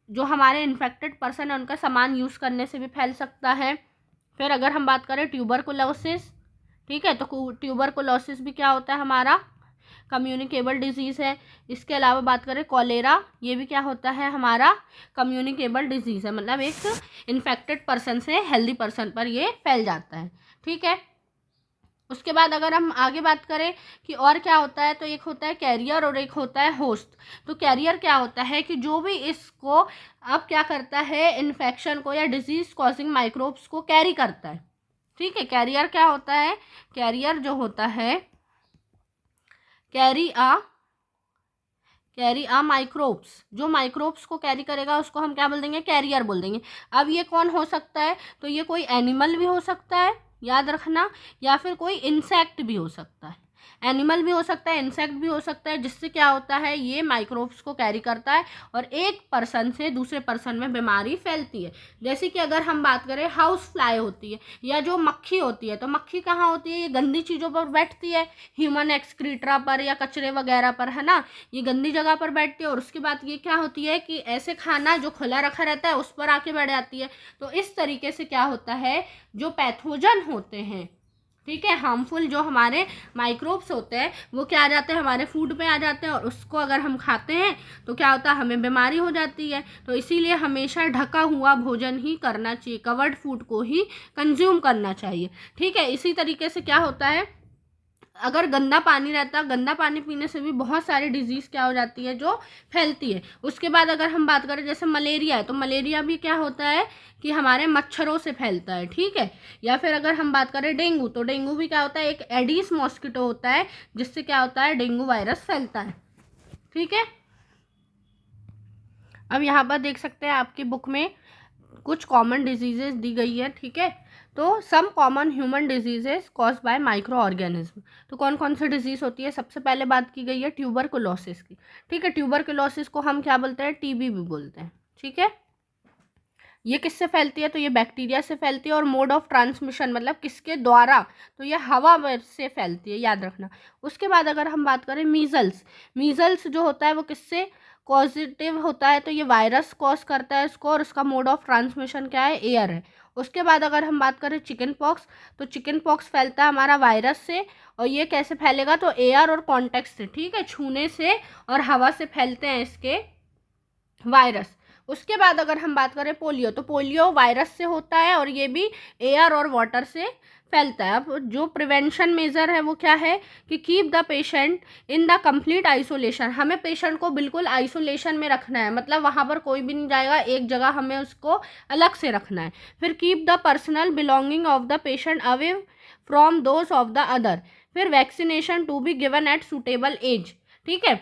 जो हमारे इन्फेक्टेड पर्सन है उनका सामान यूज़ करने से भी फैल सकता है। फिर अगर हम बात करें ट्यूबरकुलोसिस, ठीक है, तो ट्यूबरकुलोसिस भी क्या होता है, हमारा कम्युनिकेबल डिजीज़ है। इसके अलावा बात करें कॉलेरा, ये भी क्या होता है, हमारा कम्युनिकेबल डिजीज़ है, मतलब एक इन्फेक्टेड पर्सन से हेल्दी पर्सन पर ये फैल जाता है, ठीक है। उसके बाद अगर हम आगे बात करें कि और क्या होता है, तो एक होता है कैरियर और एक होता है होस्ट। तो कैरियर क्या होता है कि जो भी इसको अब क्या करता है, इन्फेक्शन को या डिजीज कॉजिंग माइक्रोब्स को कैरी करता है, ठीक है। कैरियर क्या होता है, कैरियर जो होता है, कैरी आ माइक्रोब्स, जो माइक्रोब्स को कैरी करेगा उसको हम क्या बोल देंगे, कैरियर बोल देंगे। अब ये कौन हो सकता है, तो ये कोई एनिमल भी हो सकता है, याद रखना, या फिर कोई इंसेक्ट भी हो सकता है। एनिमल भी हो सकता है, इंसेक्ट भी हो सकता है, जिससे क्या होता है, ये माइक्रोब्स को कैरी करता है और एक पर्सन से दूसरे पर्सन में बीमारी फैलती है। जैसे कि अगर हम बात करें, हाउस फ्लाई होती है या जो मक्खी होती है, तो मक्खी कहाँ होती है, ये गंदी चीज़ों पर बैठती है, ह्यूमन एक्सक्रीट्रा पर या कचरे वगैरह पर, है ना, ये गंदी जगह पर बैठती है। और उसके बाद ये क्या होती है कि ऐसे खाना जो खुला रखा रहता है उस पर आके बैठ जाती है। तो इस तरीके से क्या होता है, जो पैथोजन होते हैं, ठीक है, हार्मफुल जो हमारे माइक्रोब्स होते हैं, वो क्या आ जाते हैं, हमारे फूड पे आ जाते हैं, और उसको अगर हम खाते हैं तो क्या होता है, हमें बीमारी हो जाती है। तो इसीलिए हमेशा ढका हुआ भोजन ही करना चाहिए, कवर्ड फूड को ही कंज्यूम करना चाहिए, ठीक है। इसी तरीके से क्या होता है, अगर गंदा पानी रहता, गंदा पानी पीने से भी बहुत सारी डिजीज़ क्या हो जाती है, जो फैलती है। उसके बाद अगर हम बात करें जैसे मलेरिया है, तो मलेरिया भी क्या होता है कि हमारे मच्छरों से फैलता है, ठीक है। या फिर अगर हम बात करें डेंगू, तो डेंगू भी क्या होता है, एक एडिस मॉस्किटो होता है जिससे क्या होता है, डेंगू वायरस फैलता है, ठीक है। अब यहाँ पर देख सकते हैं आपकी बुक में कुछ कॉमन डिजीजेस दी गई है, ठीक है। तो some common human diseases cause by micro organism. तो कौन कौन सी डिजीज होती है, सबसे पहले बात की गई है ट्यूबरकुलोसिस की, ठीक है। ट्यूबरकुलोसिस को हम क्या बोलते हैं, टीबी भी बोलते हैं, ठीक है। ये किससे फैलती है, तो ये बैक्टीरिया से फैलती है, और मोड ऑफ ट्रांसमिशन मतलब किसके द्वारा, तो ये हवा से फैलती है, याद रखना। उसके बाद अगर हम बात करें मीजल्स, मीजल्स जो होता है वो किससे पॉजिटिव होता है, तो ये वायरस कॉज करता है इसको, और उसका मोड ऑफ ट्रांसमिशन क्या है, एयर है। उसके बाद अगर हम बात करें चिकन पॉक्स, तो चिकन पॉक्स फैलता है हमारा वायरस से, और ये कैसे फैलेगा, तो एयर और कॉन्टेक्ट से, ठीक है, छूने से और हवा से फैलते हैं इसके वायरस। उसके बाद अगर हम बात करें पोलियो, तो पोलियो वायरस से होता है और ये भी एयर और वाटर से फैलता है। अब जो प्रिवेंशन मेजर है वो क्या है कि keep the patient in the complete isolation, हमें पेशेंट को बिल्कुल आइसोलेशन में रखना है, मतलब वहाँ पर कोई भी नहीं जाएगा, एक जगह हमें उसको अलग से रखना है। फिर keep the personal belonging of the patient away from those of the other. फिर vaccination to be given at suitable age, ठीक है।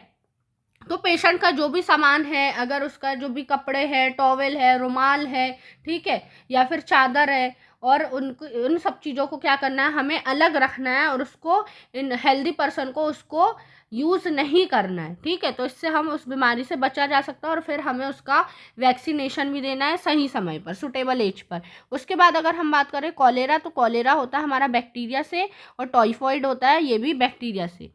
तो पेशेंट का जो भी सामान है, अगर उसका जो भी कपड़े हैं, टॉवेल है, रुमाल है, ठीक है, या फिर चादर है, और उन सब चीज़ों को क्या करना है, हमें अलग रखना है, और उसको इन हेल्दी पर्सन को उसको यूज़ नहीं करना है, ठीक है। तो इससे हम उस बीमारी से बचा जा सकता है, और फिर हमें उसका वैक्सीनेशन भी देना है सही समय पर, सुटेबल एज पर। उसके बाद अगर हम बात करें कॉलेरा, तो कॉलेरा होता है हमारा बैक्टीरिया से, और टाइफॉइड होता है ये भी बैक्टीरिया से।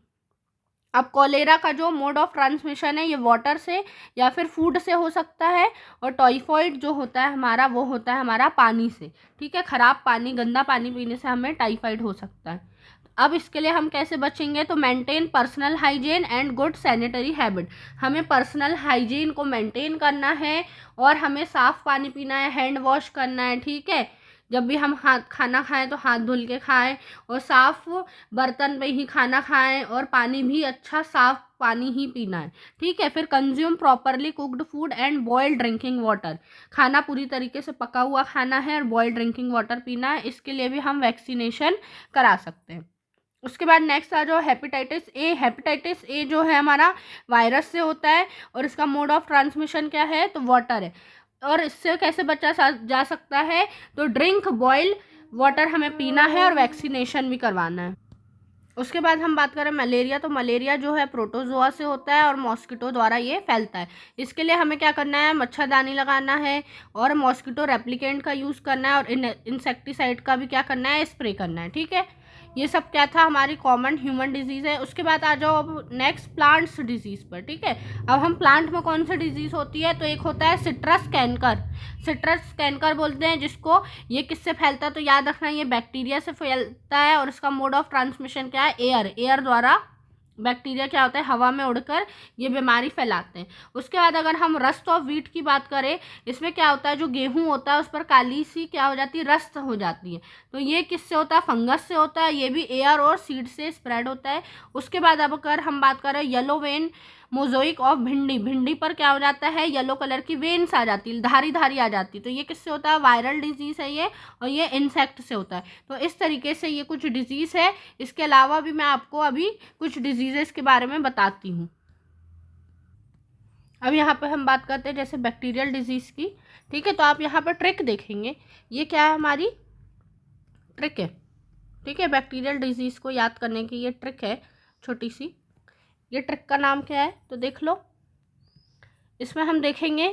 अब कॉलेरा का जो मोड ऑफ ट्रांसमिशन है ये वाटर से या फिर फूड से हो सकता है, और टाइफाइड जो होता है हमारा वो होता है हमारा पानी से, ठीक है। ख़राब पानी, गंदा पानी पीने से हमें टाइफाइड हो सकता है। अब इसके लिए हम कैसे बचेंगे, तो maintain personal hygiene and good sanitary habit. हमें पर्सनल हाइजीन को मेंटेन करना है और हमें साफ़ पानी पीना है, हैंड वॉश करना है, ठीक है। जब भी हम हाथ खाना खाएं तो हाथ धुल के खाएं और साफ़ बर्तन पे ही खाना खाएं, और पानी भी अच्छा साफ़ पानी ही पीना है, ठीक है। फिर consume properly cooked food and boiled drinking water. खाना पूरी तरीके से पका हुआ खाना है और बॉइल्ड ड्रिंकिंग वाटर पीना है। इसके लिए भी हम वैक्सीनेशन करा सकते हैं। उसके बाद नेक्स्ट आ जाओ हेपेटाइटिस ए। हेपेटाइटिस ए जो है हमारा वायरस से होता है और इसका मोड ऑफ ट्रांसमिशन क्या है, तो वाटर है। और इससे कैसे बचा जा सकता है, तो ड्रिंक बॉयल वाटर हमें पीना है और वैक्सीनेशन भी करवाना है। उसके बाद हम बात करें मलेरिया, तो मलेरिया जो है प्रोटोजोआ से होता है और मॉस्किटो द्वारा ये फैलता है। इसके लिए हमें क्या करना है, मच्छरदानी लगाना है और मॉस्किटो रेप्लिकेंट का यूज़ करना है और इंसेक्टिसाइड का भी क्या करना है, स्प्रे करना है, ठीक है। ये सब क्या था, हमारी कॉमन ह्यूमन डिजीज़ है। उसके बाद आ जाओ अब नेक्स्ट प्लांट्स डिजीज़ पर, ठीक है। अब हम प्लांट में कौन सी डिजीज़ होती है, तो एक होता है सिट्रस कैंकर। सिट्रस कैंकर बोलते हैं जिसको। ये किससे फैलता है, तो याद रखना ये बैक्टीरिया से फैलता है और इसका मोड ऑफ ट्रांसमिशन क्या है, एयर द्वारा। बैक्टीरिया क्या होता है, हवा में उड़कर ये बीमारी फैलाते हैं। उसके बाद अगर हम रस्ट ऑफ व्हीट की बात करें, इसमें क्या होता है, जो गेहूं होता है उस पर काली सी क्या हो जाती है, रस्ट हो जाती है। तो ये किससे होता है, फंगस से होता है। ये भी एयर और सीड से स्प्रेड होता है। उसके बाद अब अगर हम बात करें येलो वेन मोज़ोइक ऑफ भिंडी, भिंडी पर क्या हो जाता है, येलो कलर की वेन्स आ जाती है, धारी धारी आ जाती है। तो ये किससे होता है, वायरल डिजीज़ है ये, और ये इंसेक्ट से होता है। तो इस तरीके से ये कुछ डिजीज़ है। इसके अलावा भी मैं आपको अभी कुछ डिजीज़ेस के बारे में बताती हूँ। अब यहाँ पे हम बात करते हैं जैसे बैक्टीरियल डिजीज़ की, ठीक है। तो आप यहाँ पर ट्रिक देखेंगे, ये क्या है, हमारी ट्रिक है, ठीक है। बैक्टीरियल डिजीज़ को याद करने की ये ट्रिक है छोटी सी। ये ट्रिक का नाम क्या है, तो देख लो। इसमें हम देखेंगे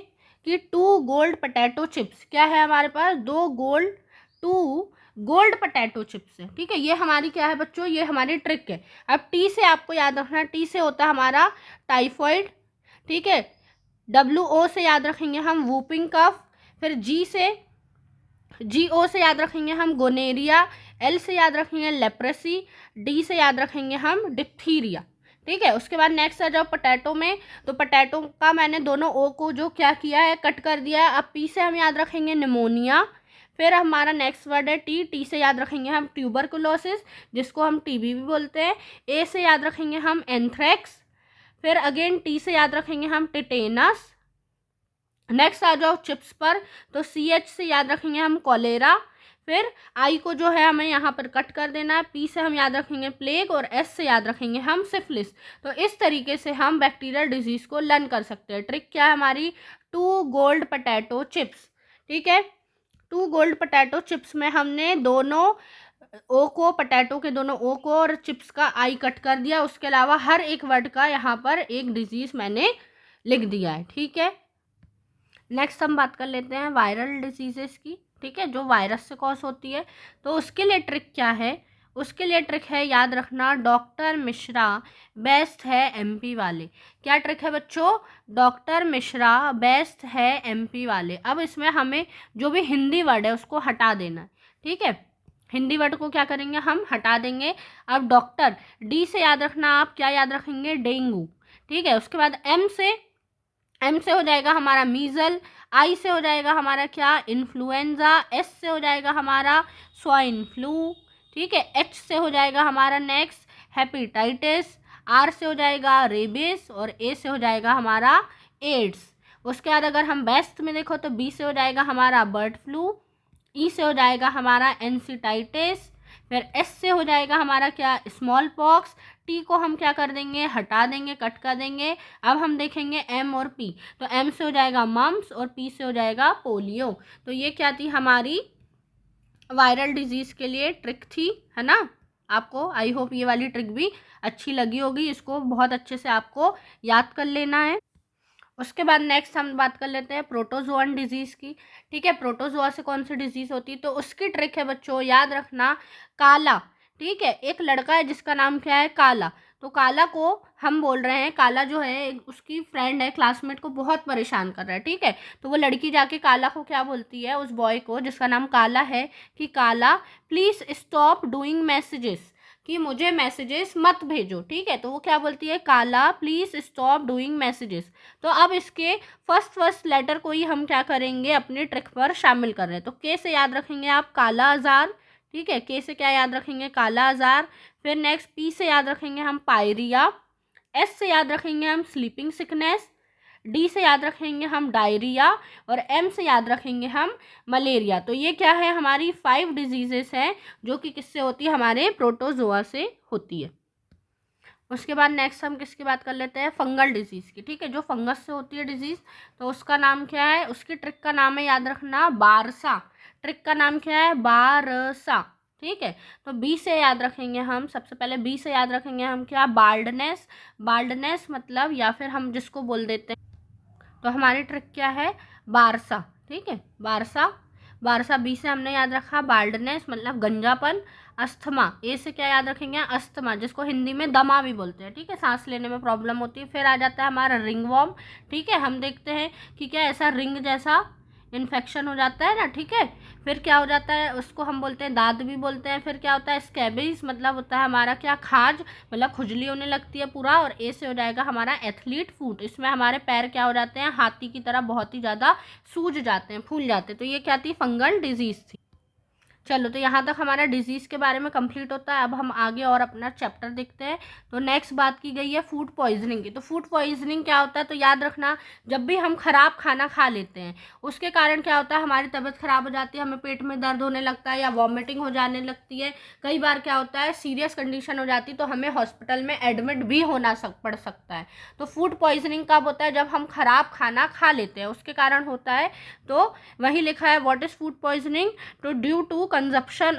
कि 2 गोल्ड पोटैटो चिप्स, क्या है हमारे पास, 2 गोल्ड पोटैटो चिप्स है, ठीक है। ये हमारी क्या है बच्चों, ये हमारी ट्रिक है। अब टी से आपको याद रखना, टी से होता है हमारा टाइफॉइड, ठीक है। WO से याद रखेंगे हम वूपिंग कफ। फिर GO से याद रखेंगे हम गोनेरिया। L से याद रखेंगे लेप्रेसी। D से याद रखेंगे हम डिप्थीरिया, ठीक है। उसके बाद नेक्स्ट आ जाओ पोटैटो में, तो पोटैटो का मैंने दोनों ओ को जो क्या किया है, कट कर दिया है। अब P से हम याद रखेंगे निमोनिया। फिर हमारा नेक्स्ट वर्ड है टी से याद रखेंगे हम ट्यूबरकुलोसिस, जिसको हम TB भी बोलते हैं। A से याद रखेंगे हम एंथ्रेक्स। फिर अगेन T से याद रखेंगे हम टिटेनस। नेक्स्ट आ जाओ चिप्स पर, तो CH से याद रखेंगे हम कॉलेरा। फिर I को जो है हमें यहाँ पर कट कर देना है। P से हम याद रखेंगे प्लेग और S से याद रखेंगे हम सिफिलिस। तो इस तरीके से हम बैक्टीरियल डिजीज़ को लर्न कर सकते हैं। ट्रिक क्या है हमारी, 2 गोल्ड पोटैटो चिप्स, ठीक है। 2 गोल्ड पोटैटो चिप्स में हमने दोनों ओ को, पोटैटो के दोनों ओ को और चिप्स का आई कट कर दिया। उसके अलावा हर एक वर्ड का यहाँ पर एक डिजीज़ मैंने लिख दिया है, ठीक है। नेक्स्ट हम बात कर लेते हैं वायरल डिजीज़ेस की, ठीक है, जो वायरस से कॉज होती है। तो उसके लिए ट्रिक क्या है, उसके लिए ट्रिक है, याद रखना, डॉक्टर मिश्रा बेस्ट है MP वाले। क्या ट्रिक है बच्चों, डॉक्टर मिश्रा बेस्ट है MP वाले। अब इसमें हमें जो भी हिंदी वर्ड है उसको हटा देना है, ठीक है। हिंदी वर्ड को क्या करेंगे, हम हटा देंगे। अब डॉक्टर, D से याद रखना, आप क्या याद रखेंगे, डेंगू, ठीक है। उसके बाद M से हो जाएगा हमारा मीज़ल। I से हो जाएगा हमारा क्या, इन्फ्लुएंजा। S से हो जाएगा हमारा स्वाइन फ्लू, ठीक है। H से हो जाएगा हमारा नेक्स्ट हेपेटाइटिस। R से हो जाएगा रेबिस और A से हो जाएगा हमारा एड्स। उसके बाद अगर हम बेस्ट में देखो तो B से हो जाएगा हमारा बर्ड फ्लू। E से हो जाएगा हमारा एंसीटाइटिस। फिर S से हो जाएगा हमारा क्या, स्मॉल पॉक्स। T को हम क्या कर देंगे, हटा देंगे, कट कर देंगे। अब हम देखेंगे M और P, तो M से हो जाएगा मम्स और P से हो जाएगा पोलियो। तो ये क्या थी हमारी वायरल डिजीज़ के लिए ट्रिक थी, है ना। आपको आई होप ये वाली ट्रिक भी अच्छी लगी होगी। इसको बहुत अच्छे से आपको याद कर लेना है। उसके बाद नेक्स्ट हम बात कर लेते हैं प्रोटोजोअन डिजीज़ की, ठीक है। प्रोटोजोआ से कौन सी डिजीज़ होती है, तो उसकी ट्रिक है बच्चों, याद रखना, काला, ठीक है। एक लड़का है जिसका नाम क्या है, काला। तो काला को हम बोल रहे हैं, काला जो है उसकी फ्रेंड है, क्लासमेट को बहुत परेशान कर रहा है, ठीक है। तो वो लड़की जाके काला को क्या बोलती है, उस बॉय को जिसका नाम काला है, कि काला प्लीज़ स्टॉप डूइंग मैसेजेस, कि मुझे मैसेजेस मत भेजो, ठीक है। तो वो क्या बोलती है, काला प्लीज़ स्टॉप डूइंग मैसेजेस। तो अब इसके फर्स्ट लेटर को ही हम क्या करेंगे, अपनी ट्रिक पर शामिल कर रहे हैं। तो के से याद रखेंगे आप काला आज़ार, ठीक है। के से क्या याद रखेंगे, काला आज़ार। फिर नेक्स्ट पी से याद रखेंगे हम पायरिया, एस से याद रखेंगे हम स्लीपिंग सिकनेस, डी से याद रखेंगे हम डायरिया, और एम से याद रखेंगे हम मलेरिया। तो ये क्या है, हमारी 5 डिजीजेस हैं जो कि किससे होती है, हमारे प्रोटोजोआ से होती है। उसके बाद नेक्स्ट हम किसकी बात कर लेते हैं, फंगल डिजीज़ की, ठीक है। जो फंगस से होती है डिजीज़, तो उसका नाम क्या है, उसकी ट्रिक का नाम है, याद रखना, बारसा। ट्रिक का नाम क्या है, बारसा, ठीक है। तो बी से याद रखेंगे हम, सबसे पहले बी से याद रखेंगे हम क्या, बाल्डनेस। बाल्डनेस मतलब, या फिर हम जिसको बोल देते हैं, तो हमारी ट्रिक क्या है, बारसा, ठीक है, बारसा। बारसा बी से हमने याद रखा, बाल्डनेस मतलब गंजापन। अस्थमा, ए से क्या याद रखेंगे, अस्थमा, जिसको हिंदी में दमा भी बोलते हैं, ठीक है, सांस लेने में प्रॉब्लम होती है। फिर आ जाता है हमारा रिंगवॉर्म, ठीक है। हम देखते हैं कि क्या ऐसा रिंग जैसा इन्फेक्शन हो जाता है ना, ठीक है। फिर क्या हो जाता है, उसको हम बोलते हैं दाद भी बोलते हैं। फिर क्या होता है, स्कैबिस मतलब होता है हमारा क्या, खाज, मतलब खुजली होने लगती है पूरा। और ए से हो जाएगा हमारा एथलीट फूट, इसमें हमारे पैर क्या हो जाते हैं, हाथी की तरह बहुत ही ज़्यादा सूज जाते हैं, फूल जाते हैं। तो ये क्या थी, फंगल डिजीज़ थी। चलो, तो यहाँ तक हमारा डिजीज़ के बारे में कंप्लीट होता है। अब हम आगे और अपना चैप्टर देखते हैं। तो नेक्स्ट बात की गई है फूड पॉइजनिंग की। तो फूड पॉइजनिंग क्या होता है, तो याद रखना, जब भी हम ख़राब खाना खा लेते हैं उसके कारण क्या होता है, हमारी तबीयत ख़राब हो जाती है, हमें पेट में दर्द होने लगता है या वॉमिटिंग हो जाने लगती है। कई बार क्या होता है, सीरियस कंडीशन हो जाती है, तो हमें हॉस्पिटल में एडमिट भी पड़ सकता है। तो फूड पॉइजनिंग कब होता है, जब हम ख़राब खाना खा लेते हैं, उसके कारण होता है। तो वही लिखा है, व्हाट इज़ फूड पॉइजनिंग, तो due to consumption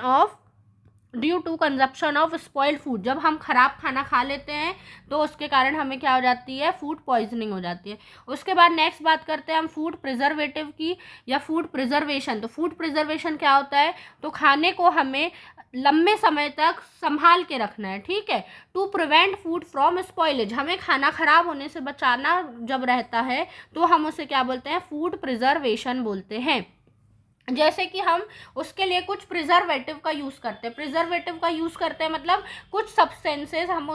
of spoiled food, जब हम खराब खाना खा लेते हैं तो उसके कारण हमें क्या हो जाती है, फूड पॉइजनिंग हो जाती है। उसके बाद नेक्स्ट बात करते हैं हम फूड प्रिजर्वेटिव की, या फूड प्रिजर्वेशन। तो फूड प्रिजर्वेशन क्या होता है, तो खाने को हमें लंबे समय तक संभाल के रखना है, ठीक है। To prevent food from spoilage, हमें खाना खराब होने से बचाना जब रहता है तो हम उसे क्या बोलते हैं, फूड प्रिजर्वेशन बोलते हैं। जैसे कि हम उसके लिए कुछ प्रिजर्वेटिव का यूज़ करते हैं, प्रिजर्वेटिव का यूज़ करते हैं मतलब कुछ सब्सटेंसेस हम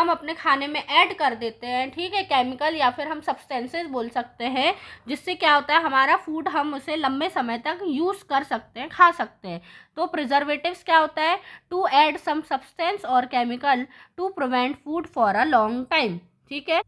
अपने खाने में ऐड कर देते हैं, ठीक है, केमिकल या फिर हम सब्सटेंसेस बोल सकते हैं, जिससे क्या होता है, हमारा फूड हम उसे लंबे समय तक यूज़ कर सकते हैं, खा सकते हैं। तो प्रिजर्वेटिव्स क्या होता है, टू ऐड सम सब्सटेंस और chemical to prevent food for a long time, ठीक है।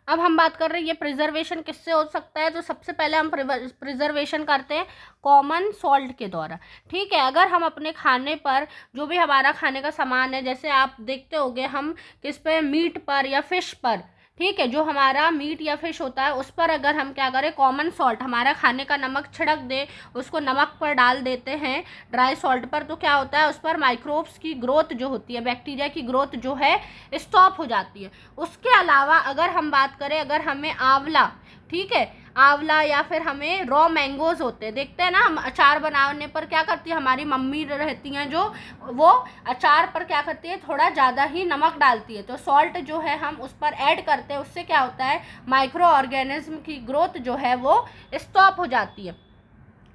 अब हम बात कर रहे हैं ये प्रिजर्वेशन किससे हो सकता है, तो सबसे पहले हम प्रिजर्वेशन करते हैं कॉमन सॉल्ट के द्वारा, ठीक है। अगर हम अपने खाने पर, जो भी हमारा खाने का सामान है, जैसे आप देखते होंगे हम किस पे, मीट पर या फिश पर, ठीक है, जो हमारा मीट या फिश होता है उस पर अगर हम क्या करें, कॉमन सॉल्ट, हमारा खाने का नमक छिड़क दे, उसको नमक पर डाल देते हैं, ड्राई सॉल्ट पर, तो क्या होता है, उस पर माइक्रोब्स की ग्रोथ जो होती है, बैक्टीरिया की ग्रोथ जो है स्टॉप हो जाती है। उसके अलावा अगर हम बात करें, अगर हमें आंवला, ठीक है, आंवला या फिर हमें रॉ मैंगोज होते हैं, देखते हैं ना हम, अचार बनाने पर क्या करती है हमारी मम्मी रहती हैं जो, वो अचार पर क्या करती है, थोड़ा ज़्यादा ही नमक डालती है, तो सॉल्ट जो है हम उस पर ऐड करते हैं, उससे क्या होता है, माइक्रो ऑर्गेनिज्म की ग्रोथ जो है वो स्टॉप हो जाती है।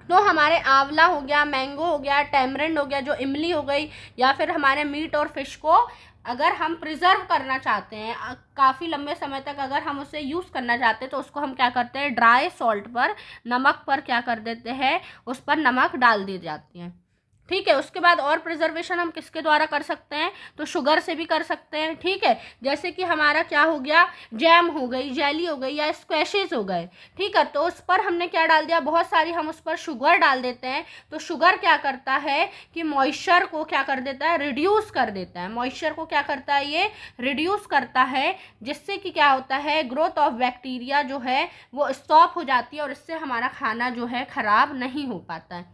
तो हमारे आंवला हो गया, मैंगो हो गया, टैमरिंड हो गया, जो इमली हो गई, या फिर हमारे मीट और फिश को अगर हम प्रिजर्व करना चाहते हैं, काफ़ी लंबे समय तक अगर हम उसे यूज़ करना चाहते हैं, तो उसको हम क्या करते हैं, ड्राई सॉल्ट पर, नमक पर क्या कर देते हैं, उस पर नमक डाल दी जाती है, ठीक है। उसके बाद और प्रिजर्वेशन हम किसके द्वारा कर सकते हैं, तो शुगर से भी कर सकते हैं, ठीक है। जैसे कि हमारा क्या हो गया, जैम हो गई, जेली हो गई, या स्क्वैशेस हो गए, ठीक है, तो उस पर हमने क्या डाल दिया, बहुत सारी हम उस पर शुगर डाल देते हैं। तो शुगर क्या करता है कि मॉइस्चर को क्या कर देता है, रिड्यूस कर देता है, मॉइस्चर को क्या करता है, ये रिड्यूस करता है, जिससे कि क्या होता है, ग्रोथ ऑफ बैक्टीरिया जो है वो स्टॉप हो जाती है, और इससे हमारा खाना जो है ख़राब नहीं हो पाता है।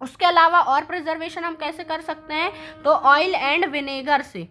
उसके अलावा और प्रिजर्वेशन हम कैसे कर सकते हैं, तो ऑयल एंड विनेगर से,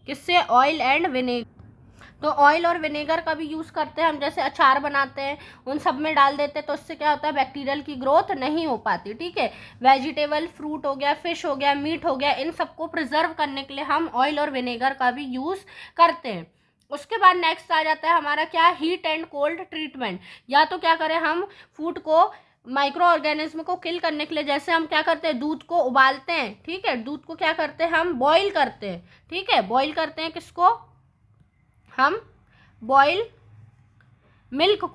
किससे, ऑयल एंड विनेगर। तो ऑयल और विनेगर का भी यूज़ करते हैं हम, जैसे अचार बनाते हैं उन सब में डाल देते हैं, तो इससे क्या होता है, बैक्टीरियल की ग्रोथ नहीं हो पाती, ठीक है। वेजिटेबल, फ्रूट हो गया, फिश हो गया, मीट हो गया, इन सबको प्रिजर्व करने के लिए हम ऑयल और विनेगर का भी यूज़ करते हैं। उसके बाद नेक्स्ट आ जाता है हमारा क्या, हीट एंड कोल्ड ट्रीटमेंट। या तो क्या करें हम, फूड को, माइक्रो ऑर्गेनिज्म को किल करने के लिए, जैसे हम क्या करते हैं, दूध को उबालते हैं, ठीक है, दूध को क्या करते हैं हम, बॉईल करते हैं, ठीक है, बॉईल करते हैं किसको हम, बॉईल मिल्क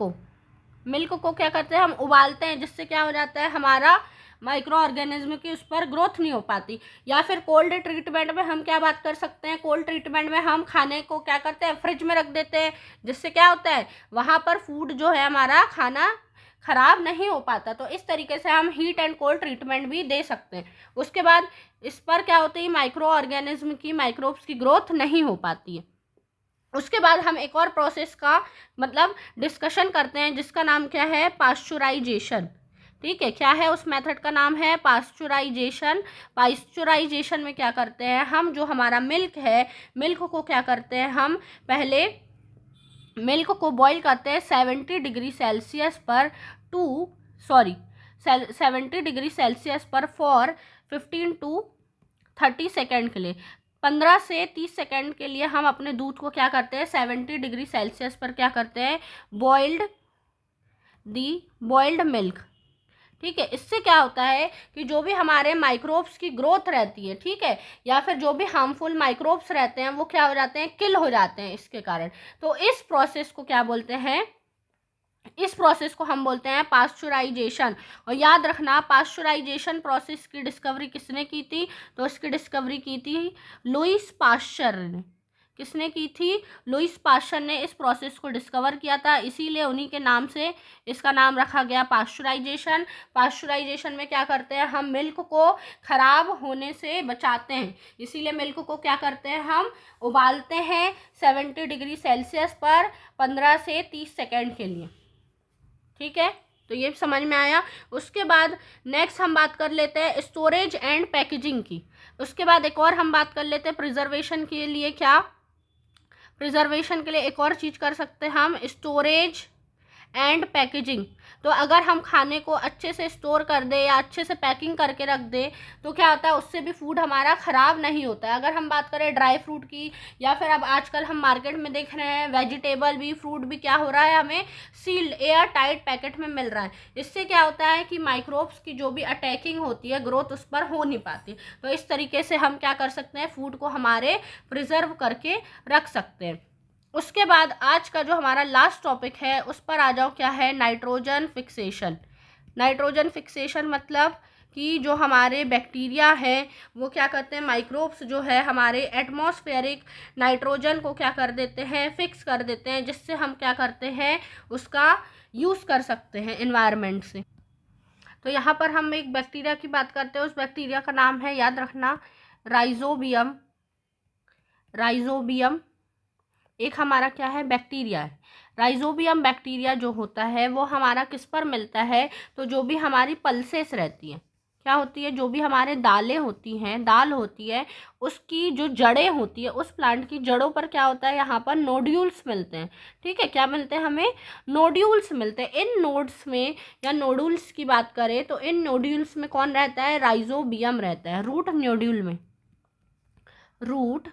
को क्या करते हैं हम, उबालते हैं, जिससे क्या हो जाता है, हमारा माइक्रो ऑर्गेनिज्म की उस पर ग्रोथ नहीं हो पाती। या फिर कोल्ड ट्रीटमेंट में हम क्या बात कर सकते हैं, कोल्ड ट्रीटमेंट में हम खाने को क्या करते हैं, फ्रिज में रख देते हैं, जिससे क्या होता है, वहाँ पर फूड जो है हमारा खाना खराब नहीं हो पाता। तो इस तरीके से हम हीट एंड कोल्ड ट्रीटमेंट भी दे सकते हैं। उसके बाद इस पर क्या होती है, माइक्रो ऑर्गेनिज्म की, माइक्रोब्स की ग्रोथ नहीं हो पाती है। उसके बाद हम एक और प्रोसेस का मतलब डिस्कशन करते हैं, जिसका नाम क्या है, पास्चुराइजेशन, ठीक है। क्या है उस मेथड का नाम है, पास्चुराइजेशन। पास्चुराइजेशन में क्या करते हैं हम, जो हमारा मिल्क है, मिल्क को क्या करते हैं हम, पहले मिल्क को बॉईल करते हैं 70 डिग्री सेल्सियस पर 70 डिग्री सेल्सियस पर फॉर 15 टू 30 सेकेंड के लिए, 15 से 30 सेकेंड के लिए हम अपने दूध को क्या करते हैं, 70 डिग्री सेल्सियस पर क्या करते हैं, बॉइल्ड मिल्क, ठीक है। इससे क्या होता है कि जो भी हमारे माइक्रोब्स की ग्रोथ रहती है, ठीक है, या फिर जो भी हार्मफुल माइक्रोब्स रहते हैं वो क्या हो जाते हैं, किल हो जाते हैं इसके कारण। तो इस प्रोसेस को क्या बोलते हैं, इस प्रोसेस को हम बोलते हैं पास्चुराइजेशन। और याद रखना, पास्चुराइजेशन प्रोसेस की डिस्कवरी किसने की थी, तो इसकी डिस्कवरी की थी लुईस पाश्चर ने। किसने की थी, लुईस पाश्चर ने इस प्रोसेस को डिस्कवर किया था, इसीलिए उन्हीं के नाम से इसका नाम रखा गया पास्चुराइजेशन। पास्चुराइजेशन में क्या करते हैं हम, मिल्क को खराब होने से बचाते हैं, इसीलिए मिल्क को क्या करते हैं हम, उबालते हैं 70 डिग्री सेल्सियस पर 15 से 30 सेकेंड के लिए, ठीक है। तो ये समझ में आया। उसके बाद नेक्स्ट हम बात कर लेते हैं स्टोरेज एंड पैकेजिंग की। उसके बाद एक और हम बात कर लेते हैं प्रिजर्वेशन के लिए, क्या, प्रिजर्वेशन के लिए एक और चीज़ कर सकते हैं हम, स्टोरेज एंड पैकेजिंग। तो अगर हम खाने को अच्छे से स्टोर कर दे या अच्छे से पैकिंग करके रख दे, तो क्या होता है, उससे भी फूड हमारा ख़राब नहीं होता है। अगर हम बात करें ड्राई फ्रूट की, या फिर अब आजकल हम मार्केट में देख रहे हैं वेजिटेबल भी, फ्रूट भी क्या हो रहा है, हमें सील्ड एयर टाइट पैकेट में मिल रहा है। इससे क्या होता है कि माइक्रोब्स की जो भी अटैकिंग होती है, ग्रोथ उस पर हो नहीं पाती। तो इस तरीके से हम क्या कर सकते हैं, फूड को हमारे प्रिजर्व करके रख सकते हैं। उसके बाद आज का जो हमारा लास्ट टॉपिक है उस पर आ जाओ, क्या है, नाइट्रोजन फिक्सेशन। नाइट्रोजन फिक्सेशन मतलब कि जो हमारे बैक्टीरिया हैं वो क्या करते हैं, माइक्रोब्स जो है हमारे एटमॉस्फेरिक नाइट्रोजन को क्या कर देते हैं, फिक्स कर देते हैं, जिससे हम क्या करते हैं, उसका यूज़ कर सकते हैं एनवायरनमेंट से। तो यहाँ पर हम एक बैक्टीरिया की बात करते हैं, उस बैक्टीरिया का नाम है, याद रखना, राइजोबियम। राइजोबियम एक हमारा क्या है, बैक्टीरिया है। राइजोबियम बैक्टीरिया जो होता है वो हमारा किस पर मिलता है, तो जो भी हमारी पल्सेस रहती हैं, क्या होती है, जो भी हमारे दालें होती हैं, दाल होती है, उसकी जो जड़ें होती है, उस प्लांट की जड़ों पर क्या होता है, यहाँ पर नोड्यूल्स मिलते हैं, ठीक है। क्या मिलते हैं हमें, नोड्यूल्स मिलते हैं। इन नोड्स में या नोडुल्स की बात करें तो इन नोड्यूल्स में कौन रहता है, राइजोबियम रहता है। रूट नोड्यूल में, रूट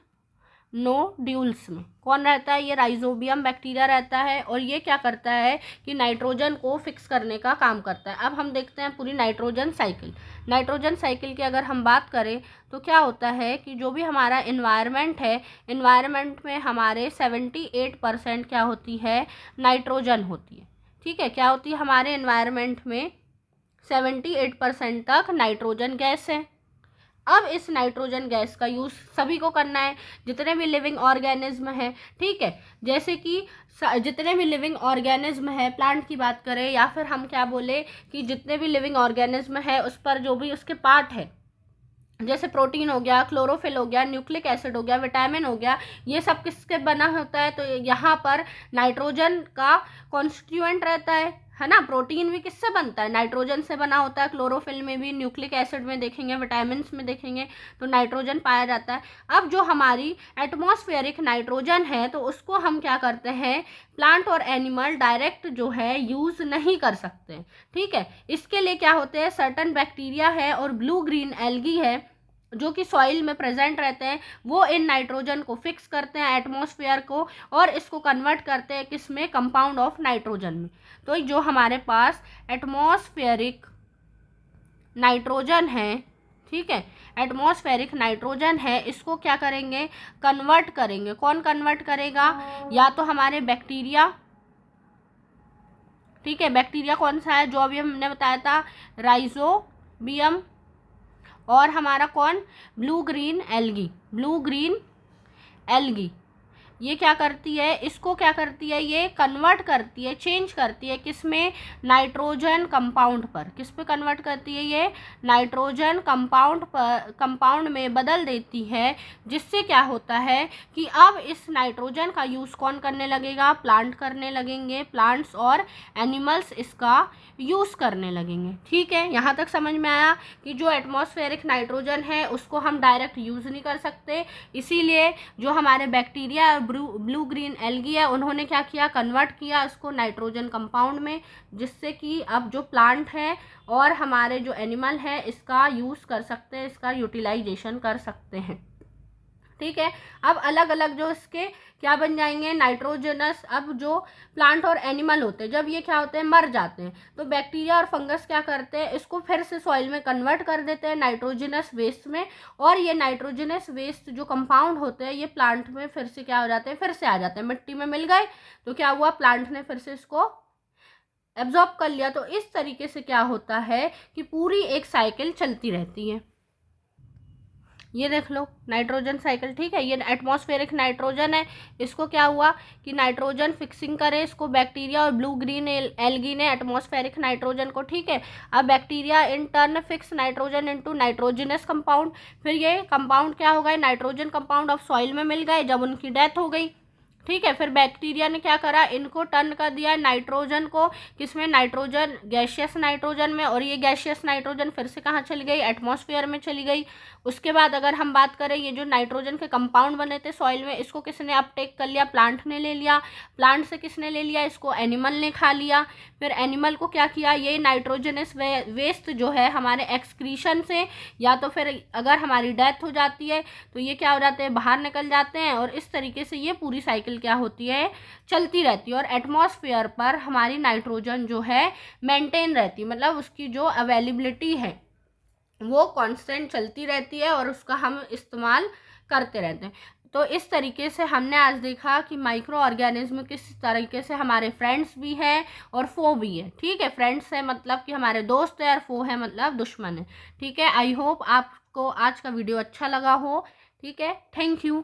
नोड्यूल्स में कौन रहता है, ये राइजोबियम बैक्टीरिया रहता है। और ये क्या करता है कि नाइट्रोजन को फिक्स करने का काम करता है। अब हम देखते हैं पूरी नाइट्रोजन साइकिल। नाइट्रोजन साइकिल की अगर हम बात करें तो क्या होता है कि जो भी हमारा इन्वायरमेंट है, इन्वायरमेंट में हमारे 78% क्या होती है, नाइट्रोजन होती है, ठीक है। क्या होती है हमारे इन्वायरमेंट में, 78% तक नाइट्रोजन गैस है। अब इस नाइट्रोजन गैस का यूज़ सभी को करना है, जितने भी लिविंग ऑर्गेनिज्म है, ठीक है। जैसे कि जितने भी लिविंग ऑर्गेनिज्म है, प्लांट की बात करें या फिर हम क्या बोले कि जितने भी लिविंग ऑर्गेनिज्म है उस पर जो भी उसके पार्ट है, जैसे प्रोटीन हो गया, क्लोरोफिल हो गया, न्यूक्लिक एसिड हो गया, विटामिन हो गया, ये सब किसके बना होता है, तो यहाँ पर नाइट्रोजन का कॉन्स्टिट्यूएंट रहता है। है ना। प्रोटीन भी किससे बनता है, नाइट्रोजन से बना होता है। क्लोरोफिल में भी, न्यूक्लिक एसिड में देखेंगे, विटामिन में देखेंगे तो नाइट्रोजन पाया जाता है। अब जो हमारी एटमॉस्फेरिक नाइट्रोजन है तो उसको हम क्या करते हैं, प्लांट और एनिमल डायरेक्ट जो है यूज नहीं कर सकते, ठीक है। इसके लिए क्या होते हैं, सर्टन बैक्टीरिया है और ब्लू ग्रीन एल्गी है जो कि सॉइल में प्रेजेंट रहते हैं, वो इन नाइट्रोजन को फिक्स करते हैं एटमॉस्फेयर को और इसको कन्वर्ट करते हैं किस में, कंपाउंड ऑफ नाइट्रोजन में। तो जो हमारे पास एटमॉस्फेरिक नाइट्रोजन है, ठीक है, एटमॉस्फेरिक नाइट्रोजन है, इसको क्या करेंगे, कन्वर्ट करेंगे। कौन कन्वर्ट करेगा, या तो हमारे बैक्टीरिया, ठीक है। बैक्टीरिया कौन सा है, जो अभी हमने बताया था, राइजोबियम, और हमारा कौन, blue green algae. Blue green algae ये क्या करती है, इसको क्या करती है, ये कन्वर्ट करती है, चेंज करती है किसमें, नाइट्रोजन कंपाउंड पर। किस पे कन्वर्ट करती है, ये नाइट्रोजन कंपाउंड पर, कंपाउंड में बदल देती है, जिससे क्या होता है कि अब इस नाइट्रोजन का यूज़ कौन करने लगेगा, प्लांट करने लगेंगे, प्लांट्स और एनिमल्स इसका यूज़ करने लगेंगे, ठीक है। यहाँ तक समझ में आया कि जो एटमॉस्फेरिक नाइट्रोजन है उसको हम डायरेक्ट यूज़ नहीं कर सकते, इसीलिए जो हमारे बैक्टीरिया और ब्लू ग्रीन एल्गी है उन्होंने क्या किया, कन्वर्ट किया उसको नाइट्रोजन कंपाउंड में, जिससे कि अब जो प्लांट है और हमारे जो एनिमल है इसका यूज़ कर सकते हैं, इसका यूटिलाइजेशन कर सकते हैं, ठीक है। अब अलग अलग जो इसके क्या बन जाएंगे, नाइट्रोजनस। अब जो प्लांट और एनिमल होते हैं जब ये क्या होते हैं, मर जाते हैं, तो बैक्टीरिया और फंगस क्या करते हैं, इसको फिर से सॉइल में कन्वर्ट कर देते हैं नाइट्रोजनस वेस्ट में, और ये नाइट्रोजनस वेस्ट जो कंपाउंड होते हैं ये प्लांट में फिर से क्या हो जाते हैं, फिर से आ जाते हैं, मिट्टी में मिल गए तो क्या हुआ, प्लांट ने फिर से इसको एब्जॉर्ब कर लिया। तो इस तरीके से क्या होता है कि पूरी एक साइकिल चलती रहती है। ये देख लो नाइट्रोजन साइकिल, ठीक है। ये एटमॉस्फेरिक नाइट्रोजन है, इसको क्या हुआ कि नाइट्रोजन फिक्सिंग करे इसको बैक्टीरिया और ब्लू ग्रीन एल्गी ने एटमॉस्फेरिक नाइट्रोजन को, ठीक है। अब bacteria in turn fix nitrogen into nitrogenous compound, फिर ये कंपाउंड क्या हो गए, नाइट्रोजन कंपाउंड ऑफ सॉइल में मिल गए जब उनकी डेथ हो गई, ठीक है। फिर बैक्टीरिया ने क्या करा, इनको टर्न कर दिया नाइट्रोजन को किसमें, नाइट्रोजन गैशियस नाइट्रोजन में, और ये गैशियस नाइट्रोजन फिर से कहाँ चली गई, एटमॉस्फेयर में चली गई। उसके बाद अगर हम बात करें ये जो नाइट्रोजन के कंपाउंड बने थे सॉइल में, इसको किसने अपटेक कर लिया, प्लांट ने ले लिया। प्लांट से किसने ले लिया, इसको एनिमल ने खा लिया। फिर एनिमल को क्या किया, ये नाइट्रोजनस वेस्ट जो है हमारे एक्सक्रीशन से, या तो फिर अगर हमारी डेथ हो जाती है तो ये क्या हो जाते हैं, बाहर निकल जाते हैं, और इस तरीके से ये पूरी साइकिल क्या होती है, चलती रहती है। और एटमॉस्फेयर पर हमारी नाइट्रोजन जो है मेंटेन रहती है, मतलब उसकी जो अवेलेबिलिटी है वो कांस्टेंट चलती रहती है और उसका हम इस्तेमाल करते रहते हैं। तो इस तरीके से हमने आज देखा कि माइक्रो ऑर्गेनिज्म किस तरीके से हमारे फ्रेंड्स भी हैं और फो भी है, ठीक है। फ्रेंड्स है मतलब कि हमारे दोस्त है, और फो है मतलब दुश्मन है, ठीक है। आई होप आपको आज का वीडियो अच्छा लगा हो, ठीक है। Thank you.